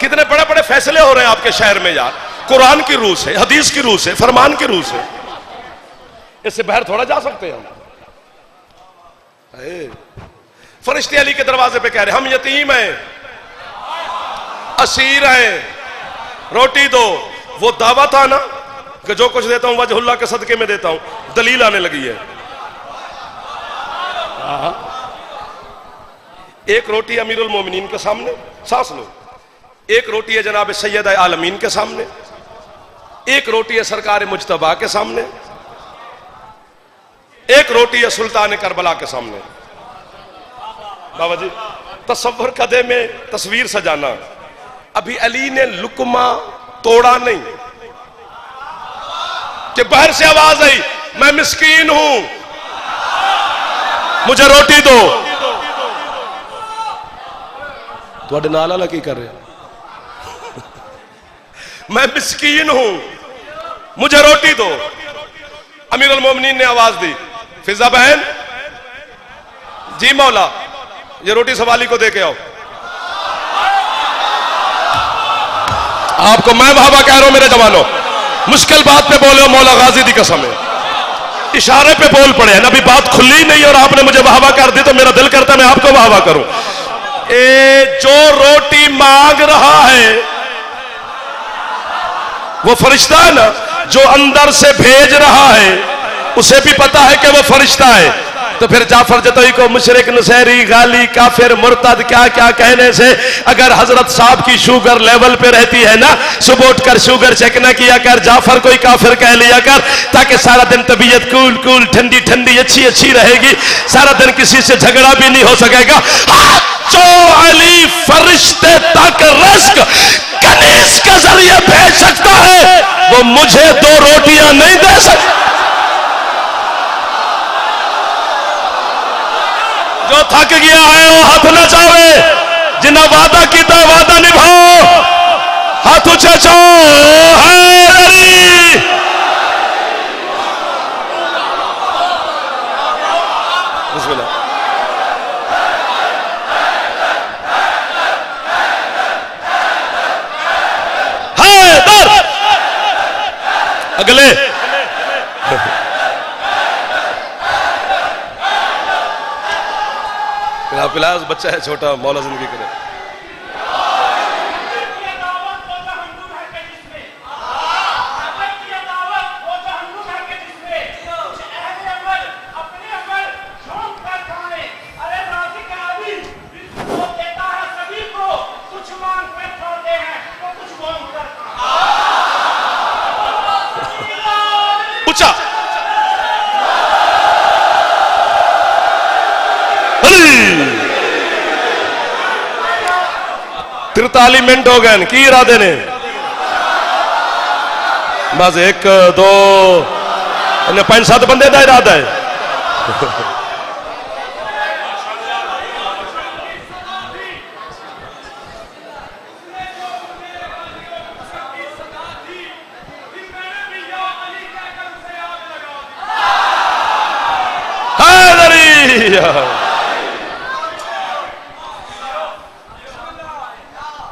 कितने बड़े बड़े फैसले हो रहे हैं आपके शहर में यार, कुरान की रूह से, हदीस की रूह से, फरमान की रूह से। इससे बाहर थोड़ा जा सकते हैं हम। फरिश्ते अली के दरवाजे पे कह रहे हम यतीम हैं, असीर हैं, रोटी दो। वो दावा था ना कि जो कुछ देता हूं वजहुल्लाह के सदके में देता हूं, दलील आने लगी है। एक रोटी अमीरुल मोमिनीन के सामने, सांस लो। एक रोटी है जनाब सैयद आलमीन के सामने, एक रोटी है सरकार मुज्तबा के सामने, एक रोटी है सुल्तान करबला के सामने। बाबा जी तसव्वुर कदे में तस्वीर सजाना। अभी अली ने लुकमा तोड़ा नहीं कि बाहर से आवाज आई मैं मिस्कीन हूं, मुझे रोटी दो। थोड़े नाल वाला की कर रहे? मैं मिस्कीन हूं, मुझे रोटी दो। अमीरुल मोमिनीन ने आवाज दी, फिजा बहन जी मौला ये रोटी सवाली को दे के आओ। आपको मैं बाबा कह रहा हूं मेरे जवानों, मुश्किल बात पे बोले हो, मौला गाजी दी कसम है, इशारे पे बोल पड़े हैं, अभी बात खुली नहीं और आपने मुझे वाहवा कर दी तो मेरा दिल करता है मैं आपको वाहवा करूं। जो रोटी मांग रहा है वो फरिश्ता है ना, जो अंदर से भेज रहा है उसे भी पता है कि वो फरिश्ता है। तो फिर जाफर जतोई को मुशरिक, नुसैरी, गाली, काफिर, मुर्तद क्या क्या कहने से अगर हजरत साहब की शुगर लेवल पे रहती है ना, सुबह उठकर शुगर चेक ना किया कर, जाफर कोई काफिर कह लिया कर, ताकि सारा दिन तबीयत कूल कूल ठंडी ठंडी अच्छी अच्छी रहेगी, सारा दिन किसी से झगड़ा भी नहीं हो सकेगा। जो अली फरिश्ते तक रिस्क कनीज के जरिए भेज सकता है वो मुझे 2 रोटियां नहीं दे सकता। जो थक गया है वो हाथ न चावे, जिन्हें वादा किया वादा निभाओ, हाथ ऊंचा चाओ। अगले पिलास बच्चा है छोटा, मौला जिंदगी करे। ऊंचा 43 मिनट हो गए की इरादे ने, बस 1 2 5 7 बंदे का इरादा है।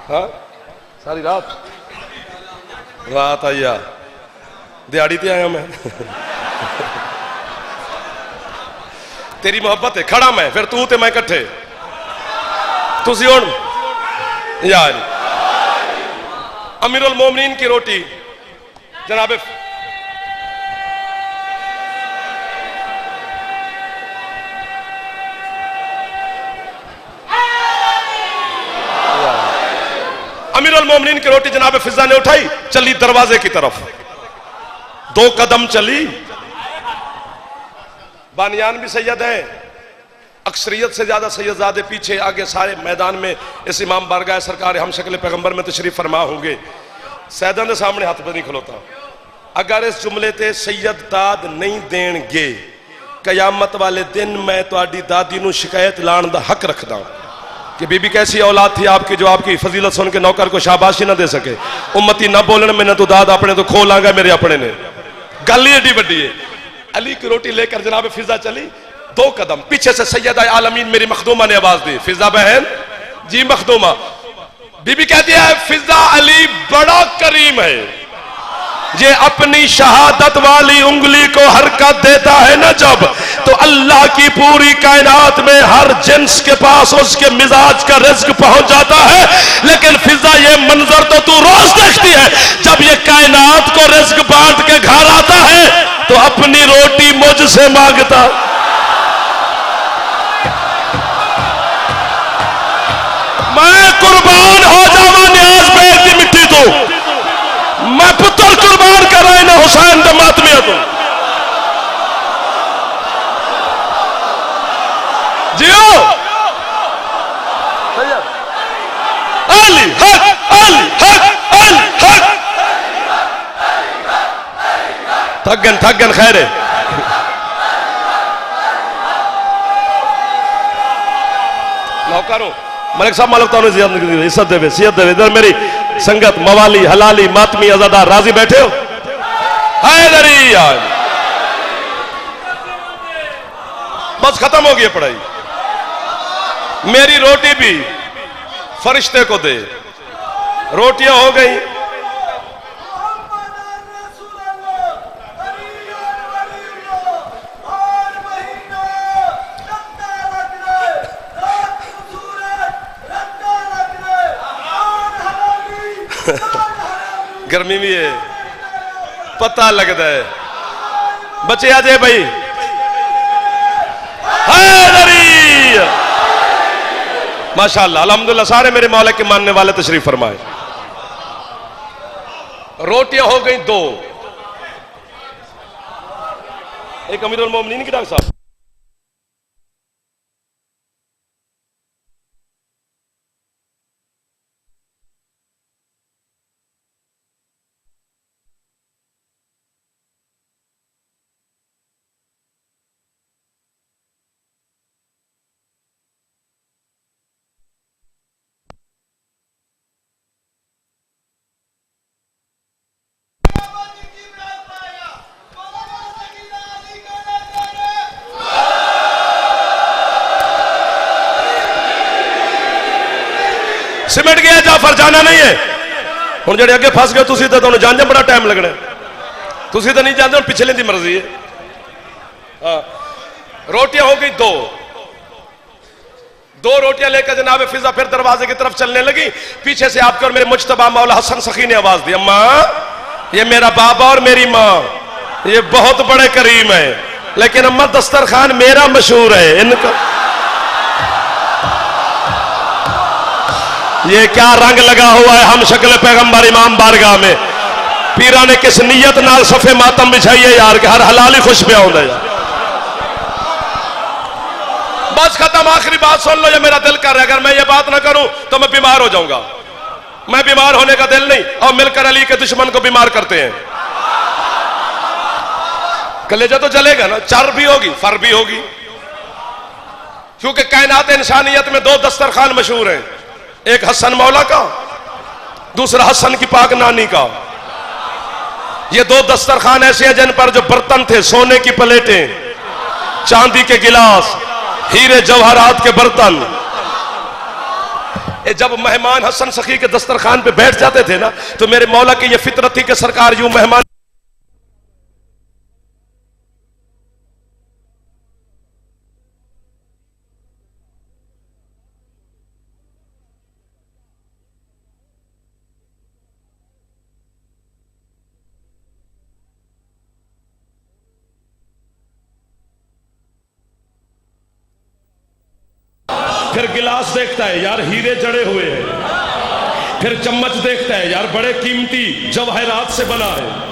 हाँ सारी रात आइया दिहाड़ी ते आया मैं। तेरी मोहब्बत है, खड़ा मैं फिर तू ते मैं कट्ठे, तुसी हुण यार अमीरुल मोमिनीन की रोटी जनाब अमीरुल मोमिनीन की रोटी जनाब फिजा ने उठाई, चली दरवाजे की तरफ, 2 कदम चली। बानियान भी सैयद है, अक्सरियत से ज्यादा सैयदजादे पीछे आगे सारे मैदान में इस इमाम बारगाह सरकार हम शक्ल पैगंबर में तशरीफ फरमा होंगे। सैयदा के सामने हाथ पर नहीं खलोता। अगर इस जुमले ते सैयद दाद नहीं देंगे, कयामत वाले दिन मैं तुहाडी दादी नूं शिकायत लाण दा हक रखदा कि बीबी कैसी औलाद थी आपकी जो आपकी फजीलत सुन के नौकर को शाबाशी ना दे सके। उम्मती ना बोलने मैंने तो दाद अपने तो खो लांगा मेरे अपने ने, गल ही एडी बड़ी है। अली की रोटी लेकर जनाब फिजा चली, 2 कदम पीछे से सैयद आलमीन मेरी मखदूमा ने आवाज दी, फिजा बहन जी मखदूमा। बीबी कहती है फिजा अली बड़ा करीम है, ये अपनी शहादत वाली उंगली को हरकत देता है ना जब, तो अल्लाह की पूरी कायनात में हर जिन्स के पास उसके मिजाज का रिज्क पहुंच जाता है। लेकिन फिजा ये मंजर तो तू रोज देखती है, जब ये कायनात को रिज्क बांट के घर आता है तो अपनी रोटी मुझसे मांगता। मैं कुर्बान हो जावा न्याज बैठ की मिट्टी तो, मैं पुत्र कुर्बान कर रहे ना हुसैन तो मातमिया तो जियो। अली हक अली हक अली हक। थगन खैर है। नौकरों मलिक साहब मालिक तो इज्जत देवे सियत देवे। इधर मेरी संगत मवाली हलाली मातमी अजादार राजी बैठे हो। हैदरी यार बस खत्म हो गई पढ़ाई। मेरी रोटी भी फरिश्ते को दे। रोटियां हो गई। गर्मी भी है, पता लगता है। बच्चे आ जाए भाई, माशाअल्लाह अल्हम्दुलिल्लाह, सारे मेरे मौला के मानने वाले तशरीफ फरमाए। रोटियां हो गई 2, एक अमीरुल मोमिनीन की डॉक्टर साहब, सिमट गया जाफर, जाना नहीं है हुण। जेडे अगे फस गए तुसीं तां तुहानूं जांदे बड़ा टाइम लगना, तुसीं तां नहीं जानते, हुण पिछले दी मर्जी है। हाँ, रोटियां हो गई 2 रोटियां लेकर जनाब फिजा फिर दरवाजे की तरफ चलने लगी। पीछे से आपके और मेरे मुज्तबा मौला हसन सखी ने आवाज दी, अम्मा ये मेरा बाबा और मेरी माँ ये बहुत बड़े करीम है, लेकिन अम्मा दस्तरखान मेरा मशहूर है, इनका ये क्या रंग लगा हुआ है। हम शक्ल पैगंबर इमाम बारगाह में पीरा ने किस नीयत नाल सफे मातम बिछाई है यार, कि हर हलाली खुश पे आउंदा यार। बस खत्म, आखिरी बात सुन लो, ये मेरा दिल कर रहा है, अगर मैं ये बात ना करूं तो मैं बीमार हो जाऊंगा। मैं बीमार होने का दिल नहीं, और मिलकर अली के दुश्मन को बीमार करते हैं। कलेजा तो जलेगा ना, चर भी होगी, फर भी होगी, क्योंकि कायनात इंसानियत में 2 दस्तरखान मशहूर हैं, एक हसन मौला का, दूसरा हसन की पाक नानी का। ये 2 दस्तरखान ऐसे हैं जिन पर जो बर्तन थे, सोने की प्लेटें, चांदी के गिलास, हीरे जवाहरात के बर्तन, जब मेहमान हसन सखी के दस्तरखान पे बैठ जाते थे ना, तो मेरे मौला की ये फितरत थी कि सरकार यूं मेहमान फिर गिलास देखता है यार हीरे जड़े हुए हैं, फिर चम्मच देखता है यार बड़े कीमती जवाहरात से बना है।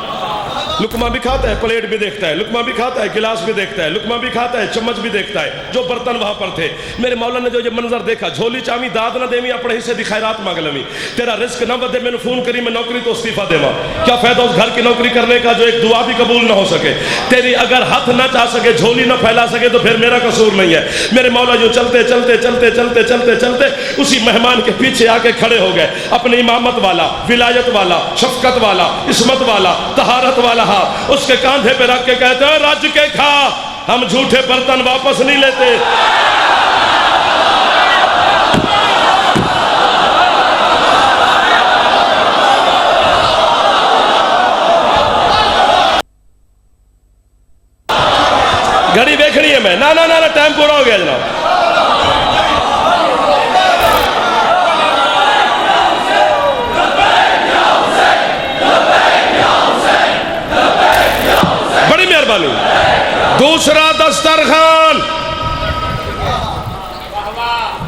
लुकमा भी खाता है, प्लेट भी देखता है, लुकमा भी खाता है, गिलास भी देखता है, लुकमा भी खाता है, चम्मच भी देखता है, जो बर्तन वहां पर थे। मेरे मौला ने जो ये मंजर देखा, झोली चामी दाद ना देवी, अपने हिस्से दी खैरात मांग लवी, तेरा रिस्क ना बदे, मैंने फोन करी, मैं नौकरी तो इस्तीफा देवा, क्या फायदा उस घर की नौकरी करने का जो एक दुआ भी कबूल ना हो सके। तेरी अगर हाथ ना चाह सके, झोली ना फैला सके, तो फिर मेरा कसूर नहीं है। मेरे मौला जो चलते चलते चलते चलते चलते चलते उसी मेहमान के पीछे आके खड़े हो गए, अपनी इमामत वाला, विलायत वाला, शफकत वाला, इस्मत वाला, तहारत वाला हाथ उसके कांधे पे रख के कहते हैं, रज के खा, हम झूठे बर्तन वापस नहीं लेते। घड़ी देखनी है मैं, ना ना ना, ना टाइम पूरा हो गया जनाब। बड़ी मेहरबानी। दूसरा दस्तरखान,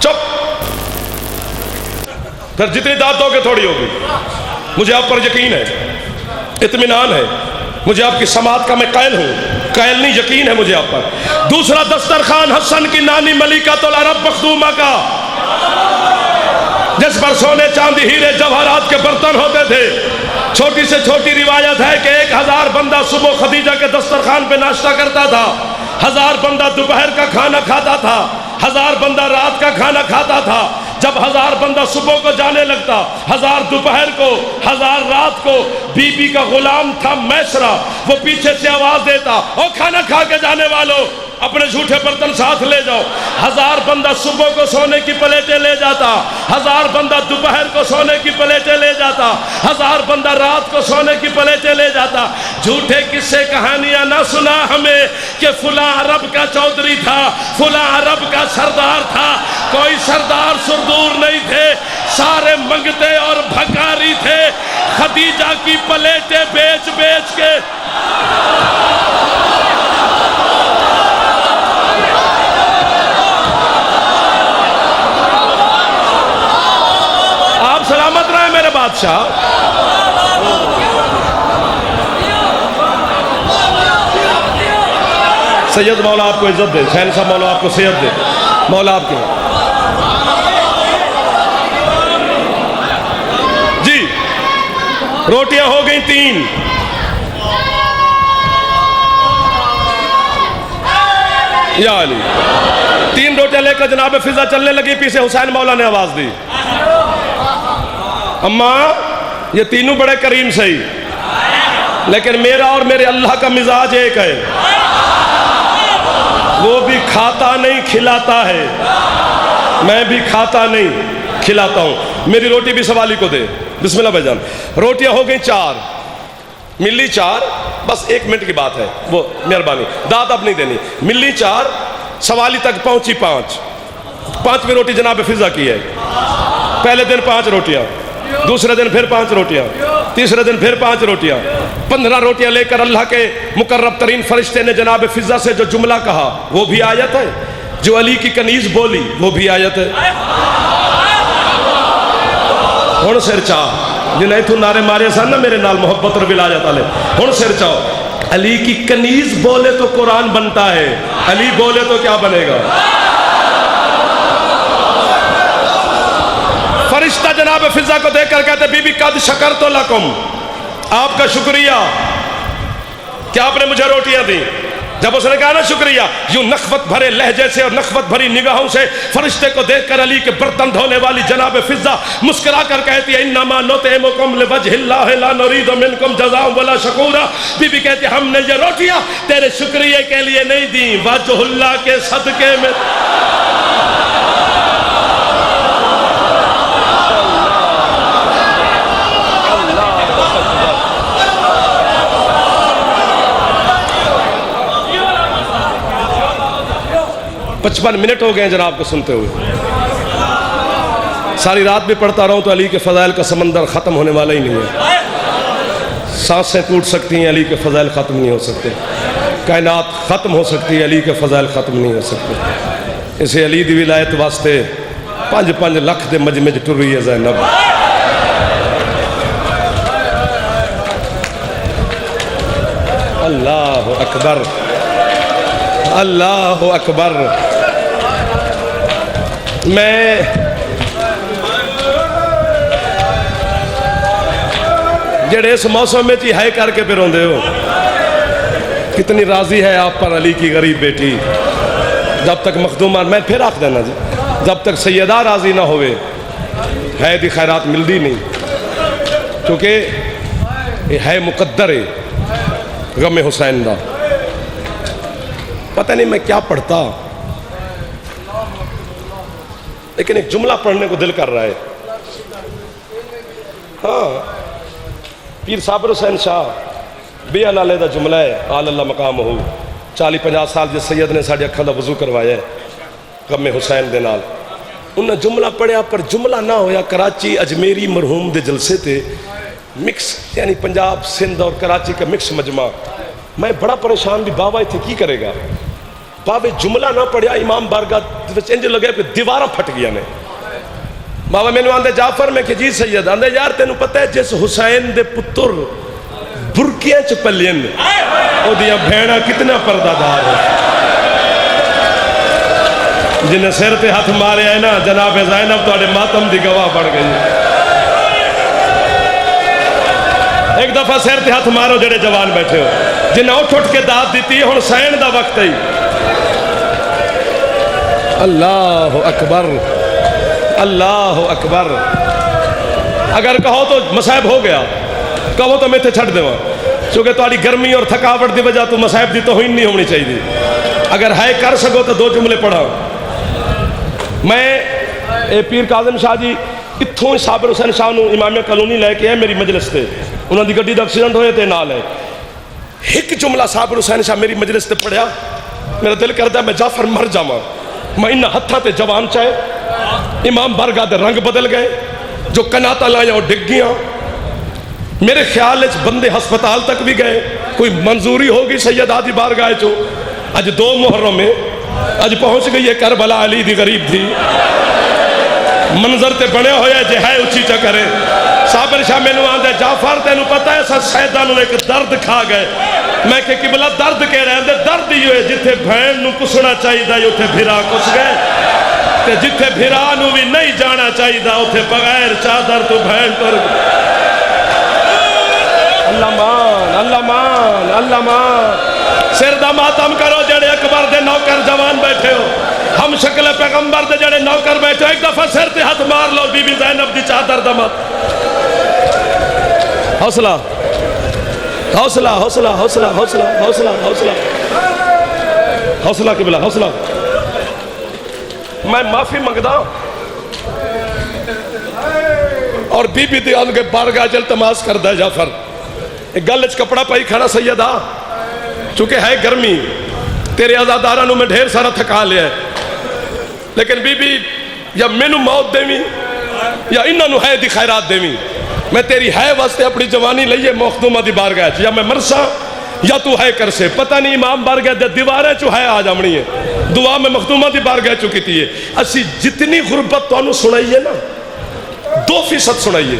चुप, फिर जितनी दाद दोगे थोड़ी होगी। मुझे आप पर यकीन है, इत्मीनान है, मुझे आपकी समात का मैं कायल हूं, कायल नहीं यकीन है मुझे आप पर। दूसरा दस्तरखान हसन की नानी मलिकातुल अरब मखदूमा का, जिस पर सोने चांदी हीरे जवाहरात के बर्तन होते थे। छोटी से छोटी रिवायत है कि 1000 बंदा सुबह खदीजा के दस्तरखान पे नाश्ता करता था, 1000 बंदा दोपहर का खाना खाता था, 1000 बंदा रात का खाना खाता था। जब 1000 बंदा सुबह को जाने लगता, 1000 दोपहर को, 1000 रात को, बीबी का गुलाम था मैसरा, वो पीछे से आवाज देता, ओ खाना खा के जाने वालों अपने झूठे बर्तन साथ ले जाओ। 1000 बंदा सुबह को सोने की प्लेटें ले जाता, 1000 बंदा दोपहर को सोने की प्लेटें ले जाता, 1000 बंदा रात को सोने की प्लेटें ले जाता। झूठे किस्से कहानियां ना सुना हमें कि फुला अरब का चौधरी था, फुला अरब का सरदार था। कोई सरदार सुरदूर नहीं थे, सारे मंगते और भकारी थे। खदीजा की प्लेटें बेच बेच के आप सलामत रहे मेरे बादशाह। सैयद मौला आपको इज्जत दे, शहनशाह मौला आपको सैयद दे, मौला आपके जी। रोटियां हो गई 3, या अली 3 रोटियां लेकर जनाब फिजा चलने लगी। पीछे हुसैन मौला ने आवाज दी, अम्मा ये तीनों बड़े करीम सही, लेकिन मेरा और मेरे अल्लाह का मिजाज एक है, वो भी खाता नहीं खिलाता है, मैं भी खाता नहीं खिलाता हूं। मेरी रोटी भी सवाली को दे। बिस्मिल्लाह भाईजान। रोटियां हो गई 4, मिली 4, बस 1 मिनट की बात है, वो मेहरबानी, दाद अब नहीं देनी। मिली 4, सवाली तक पहुंची 5। 5वीं रोटी जनाब फिजा की है। पहले दिन 5 रोटियां, दूसरे दिन फिर 5 रोटियां, तीसरे दिन फिर 5 रोटियां, 15 रोटियां लेकर अल्लाह के मुकर्रब तरीन फरिश्ते ने जनाब फिजा से जो जुमला कहा वो भी आयत है, जो अली की कनीज बोली वो भी आयत है। हुण सिर चाह जिन्हें इथों नारे मारे सन ना मेरे नाल मोहब्बत और विलायत वाले, हुण सिर चाहो। अली की कनीज बोले तो कुरान बनता है, अली बोले तो क्या बनेगा। फरिश्ता जनाब फिजा को देखकर कहते बीबी कद शकर तो लकुम, आपका शुक्रिया कि आपने मुझे रोटियां दी। जब उसने कहा ना शुक्रिया, यूं नखवत भरे लहजे से और नखवत भरी निगाहों से फरिश्ते को देखकर अली के बर्तन धोने वाली जनाब फिजा मुस्कुरा कर कहती है इन्नमा नुतिमुकुम लिवजहिल्लाह ला नुरीदु मिनकुम जज़ाअन वला शकूरा। बीबी कहती है हमने ये रोटियां तेरे शुक्रिया के लिए नहीं दी, वजहुल्लाह के सदके में। पचपन मिनट हो गए जनाब को सुनते हुए। सारी रात भी पढ़ता रहूं तो अली के फजाइल का समंदर ख़त्म होने वाला ही नहीं है। सांसें टूट सकती हैं, अली के फजाइल ख़त्म नहीं हो सकते। कायनात ख़त्म हो सकती है, अली के फजाइल ख़त्म नहीं हो सकते। इसे अली दी विलायत वास्ते 5-5 लाख के मजमे च टुर रही है ज़ैनब। अल्लाह अकबर, अल्लाह अकबर। मैं जेड़े इस मौसम में ही हाय करके फिर रोंदे हो, कितनी राजी है आप पर अली की गरीब बेटी। जब तक मखदूमा, मैं फिर आख देना जी, जब तक सैयदा राजी ना होवे है दी खैरात मिलती नहीं, क्योंकि ये है मुकद्दर है गम हुसैन दा। पता नहीं मैं क्या पढ़ता, लेकिन एक जुमला पढ़ने को दिल कर रहा है। हाँ, पीर साबिर हुसैन शाह बेअ नाले का जुमला है, आल मकाम हो 40-50 साल जिस सैयद ने साढ़े अखा का वजू करवाया है गम हुसैन दे नाल, उन्हें जुमला पढ़िया पर जुमला ना होया। कराची अजमेरी मरहूम दे जलसे थे, मिक्स यानी पंजाब सिंध और कराची का मिक्स मजमा। मैं बड़ा परेशान भी, बाबा इतने की करेगा। बाबे जुमला ना पढ़िया, इमाम बारगाह इंज लगे कि दीवारा फट गया ने। बाबा मैनू आंदे जाफर, मैं कि जी सैयद। आंदे यार तेन पता है जिस हुसैन दे पुत्र बुरकियां च पलियन ओदियां भैणा कितना पर्दादार है। जिन्हें सिर ते हथ मारे है ना जनाब ज़ैनब तुहाडे मातम दी गवाह बन गई। एक दफा सिर ते हथ मारो जेड़े जवान बैठे हो, जिन्हें उठ उठ के दाद दी। हुण सैन दा वक्त है। अल्लाह अकबर, अल्लाह अकबर। अगर कहो तो मसाइब हो गया, कहो तो मैं इत्थे छड्ड देवां, क्योंकि तुहाडी गर्मी और थकावट की वजह तो मसाइब की तौहीन नहीं होनी चाहिए। अगर है कर सको तो 2 जुमले पढ़ा। मैं पीर काज़िम शाह जी इत्थों ही साबिर हुसैन शाह नूं इमाम कॉलोनी लैके आए मेरी मजलिस से। उन्होंने गड्डी का एक्सीडेंट होया तो नाल है। एक जुमला साबिर हुसैन शाह मेरी मजलिस से पढ़िया, मेरा दिल करता मैं जाफर मर जावा। मैं इन हत्थां ते जवान चाहे इमाम बारगाह दे रंग बदल गए, जो कनाता लाया वो डिग गया। मेरे ख्याल बंदे हस्पताल तक भी गए, कोई मंजूरी होगी सैयदा दी बारगाह चो। अज 2 मुहर्रम में अज पहुंच गई है करबला, अली दी गरीब थी मंजर ते बने होया जे है उची च करे। साबिर शाह मैनू आंदे जाफर तेन पता है सा सैदा एक दर्द खा गए। मैं कि किबला दर्द कह रहे हैं, दर्द ही होए जिथे भैन नू कुसना चाहिए उथे फिरा कुस गए, ते जिथे फिरा नू भी नहीं जाना चाहिए उथे बगैर चादर तो भैन तुर। अल्लाह मान, अल्लाह मान, अल्लाह मान। सिर दा मातम करो जेड़े अकबर दे नौकर जवान बैठे हो, हम शक्ल पैगंबर दे जेड़े नौकर बैठे हो, एक दफा सिर ते हाथ मार लो बीबी ज़ैनब दी चादर दा मत। हौसला हौसला हौसला हौसला हौसला हौसला हौसला हौसला किबला हौसला। मैं माफी मंगदा और बीबी दे आगे बारगाह च इल्तमास करदा जाफर, गल च कपड़ा पाई खड़ा सैयदा, चूंकि है गर्मी, तेरे आजादारा मैं ढेर सारा थका लिया है, लेकिन बीबी या मैनू मौत देवी या इन्हों है दी खैरात देवी। मैं तेरी है वास्ते अपनी जवानी लईए मखदूमा दी बारगाह च, या मैं मरसा या तू है कर से। पता नहीं इमाम बारगाह दे दीवारें चो है आ जामनी है, दुआ में मखदूमा दी बारगाह चो की है। असी जितनी गुरबत तुहानू सुनाइए ना 2% सुनाइए,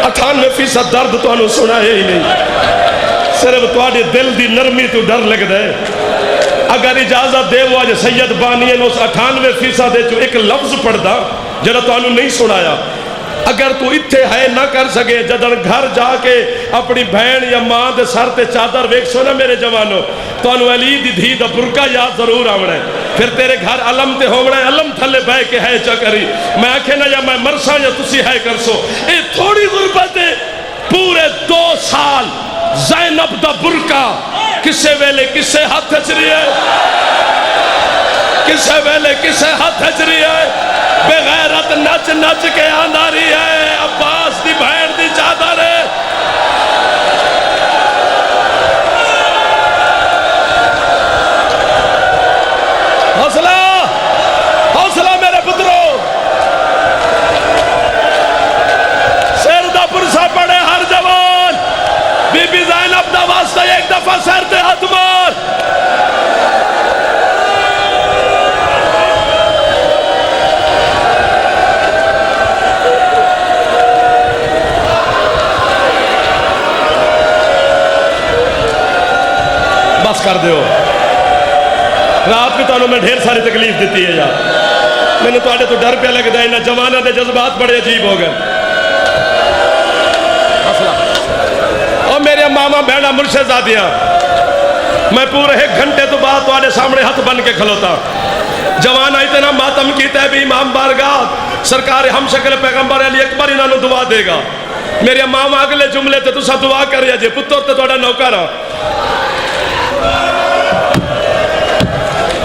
98% दर्द तुहानू सुनाए ही नहीं। सिर्फ तुहाडे दिल दी नरमी तो डर लगता है। अगर इजाजत देवो अज सैयद बानी उस 98% एक लफ्ज पढ़दा जरा तुहानू नहीं सुनाया। अगर तू इत्थे है ना कर सके, जदन घर जाके अपनी बहन या मां के सर ते चादर वेखसो ना मेरे जवानों, तुहानू अली दी धी दा बुरका याद जरूर आवना है। फिर तेरे घर अलम ते होना है, अलम थले बह के है चकरी। मैं आखे ना या मैं मरसा या तुसी है करसो। ये थोड़ी गुरबत है। पूरे 2 साल ज़ैनब दा बुरका किसे वेले किसे हाथ च रही है, किसे वेले किसे हाथ च रही है। बेगैरत नच नच के आंदा रही है, अब्बास दी बहन दी चादर है। हौसला हौसला मेरे पुत्रों, सिर दा पुरसा पड़े हर जवान। बीबी ज़ैनब दा वास्ता एक दफा सिर ते हाथ मार। बस कर दो, रात भी तुहानू मैं ढेर सारी तकलीफ दी है यार। मैंने तुहाडे तो डर पे लगता है, इन्हां जवानों के जज्बात बड़े अजीब हो गए। और मेरे मामा बहना मुर्शिदादियां, मैं पूरे 1 घंटे तो बाद तुहाडे सामने हथ बन के खलोता। जवान इतना मातम किया भी इमाम बारगाह सरकार हम शक्ल पैगंबर अली अकबर इन्होंने दुआ देगा। मेरे मामा अगले जुमले ते तुसा दुआ करिए जे पुत्र ते तुहाडा नौकर आ।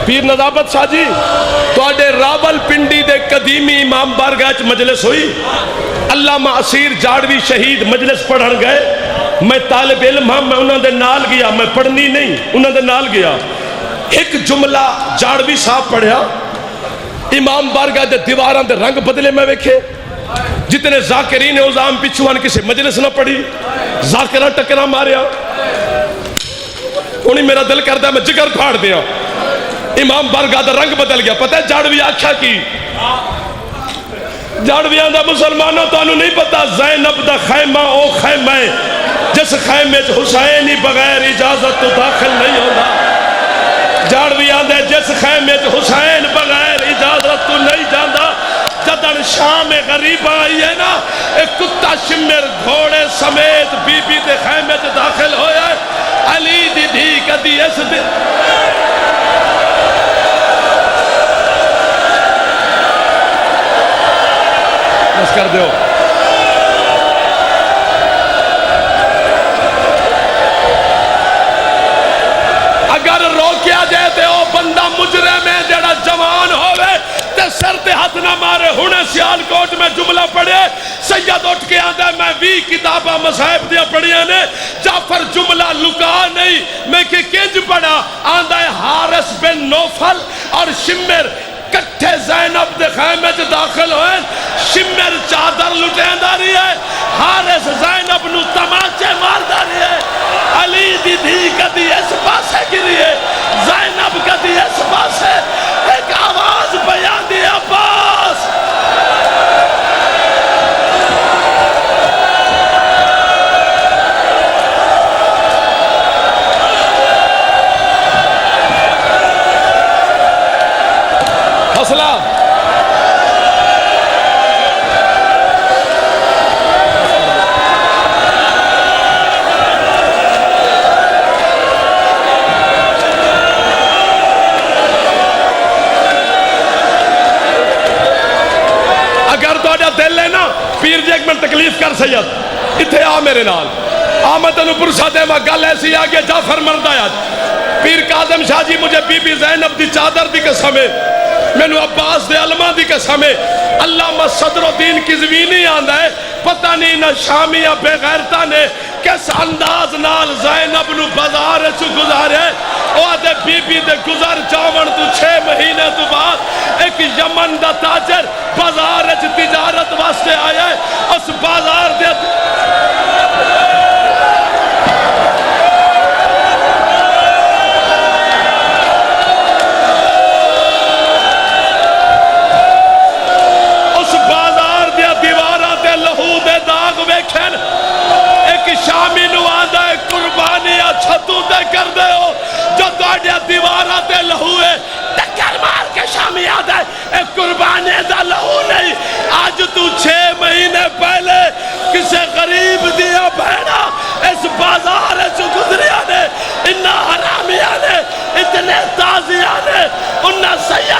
पीर नजाबत शाह जी तुहाडे रावल पिंडी दे कदीमी इमाम बारगाह च मजलिस हुई। अल्लामा असीर जाड़वी शहीद मजलिस पढ़न गए। मैं तालिब इल्म हाँ, मैं उन्होंने नाल गया, मैं पढ़नी नहीं, उन्होंने नाल गया। एक जुमला जाड़वी साहब पढ़िया, इमाम बारगाह दे दीवारां दे रंग बदले मैं वेखे। जितने जाकिरीन उजाम पिछू आन किसी मजलिस ना पढ़ी, जाकिरा टकरा मारिया। उन्हें मेरा दिल करता मैं जिगर फाड़ दिया। इमाम बारगाह दा रंग बदल गया। पता है जाड़वी आख्या की? जाड़वियां दा मुसलमानों तुहानू नहीं पता, ज़ैनब दा खैमा ओ खैमा है जिस खैमे च हुसैन ही बगैर इजाजत तो दाखिल नहीं होता। जाड़वियां दे जिस खैमे च हुसैन बगैर इजाजत तो नहीं जाता। जदन शाम गरीबा आई है ना, एक कुत्ता शिमर घोड़े समेत बीबी दे खैमे च दाखिल होया। अली दी धी कदी इस बस कर दो। अगर रोकिया जाए तो वह बंदा मुजरिम है जड़ा जवान होवे ते सर ते हाथ ना मारे। हुणे सियालकोट में जुमला पढ़े, सैयद उठ के आंदा मैं 20 किताबा मसाहिब दियां पढ़िया ने, जाफर जुमला लुका नहीं। मैं कि किंज पढ़ा? आंदा है हारिस बिन नौफल और शिमर कट्ठे ज़ैनब दे खैमे च दाखिल होए, शिमर चादर लुटेंदा रही है, हारिस ज़ैनब नु तमाचे मारदा रही है। अली दी धी कदी इस पासे गिरी है, ज़ैनब कदी इस पासे, एक आवाज बयान दी अब्बास। हौसला अगर तो दिल है ना पीर जी एक मिनट तकलीफ कर सैयद इतने आ मेरे नाल आ मैं तेन पुरसा देवा गल ऐसी आ गया जाफर मरदा है पीर कादम शाह जी मुझे बीबी ज़ैनब दी चादर दी कसम है मैनू अब्बास दे अलमा दी कसम है अल्लामा सदरुद्दीन किज़वीनी आंदा है पता नहीं ना शामिया बेगैरता ने किस अंदाज नाल ज़ैनब नू बाजार च गुजारे ओदे बीबी दे गुजर जावन तू 6 महीने तो बाद एक यमन दा ताजर बाजार च तिजारत वास्ते आया है उस बाजार दे शामी नू आंदा है कुर्बानियां छतू ते कर दे हो जो तोड़े दीवारा ते लहू है टक्कर मार के शामी आंदा है एक कुर्बानी दा लहू नहीं आज तू 6 महीने पहले किसी गरीब दिया बहना इस बाजार च गुजरिया ने इन्ना हरामिया ने इतने ताजिया ने उन्ना सैयद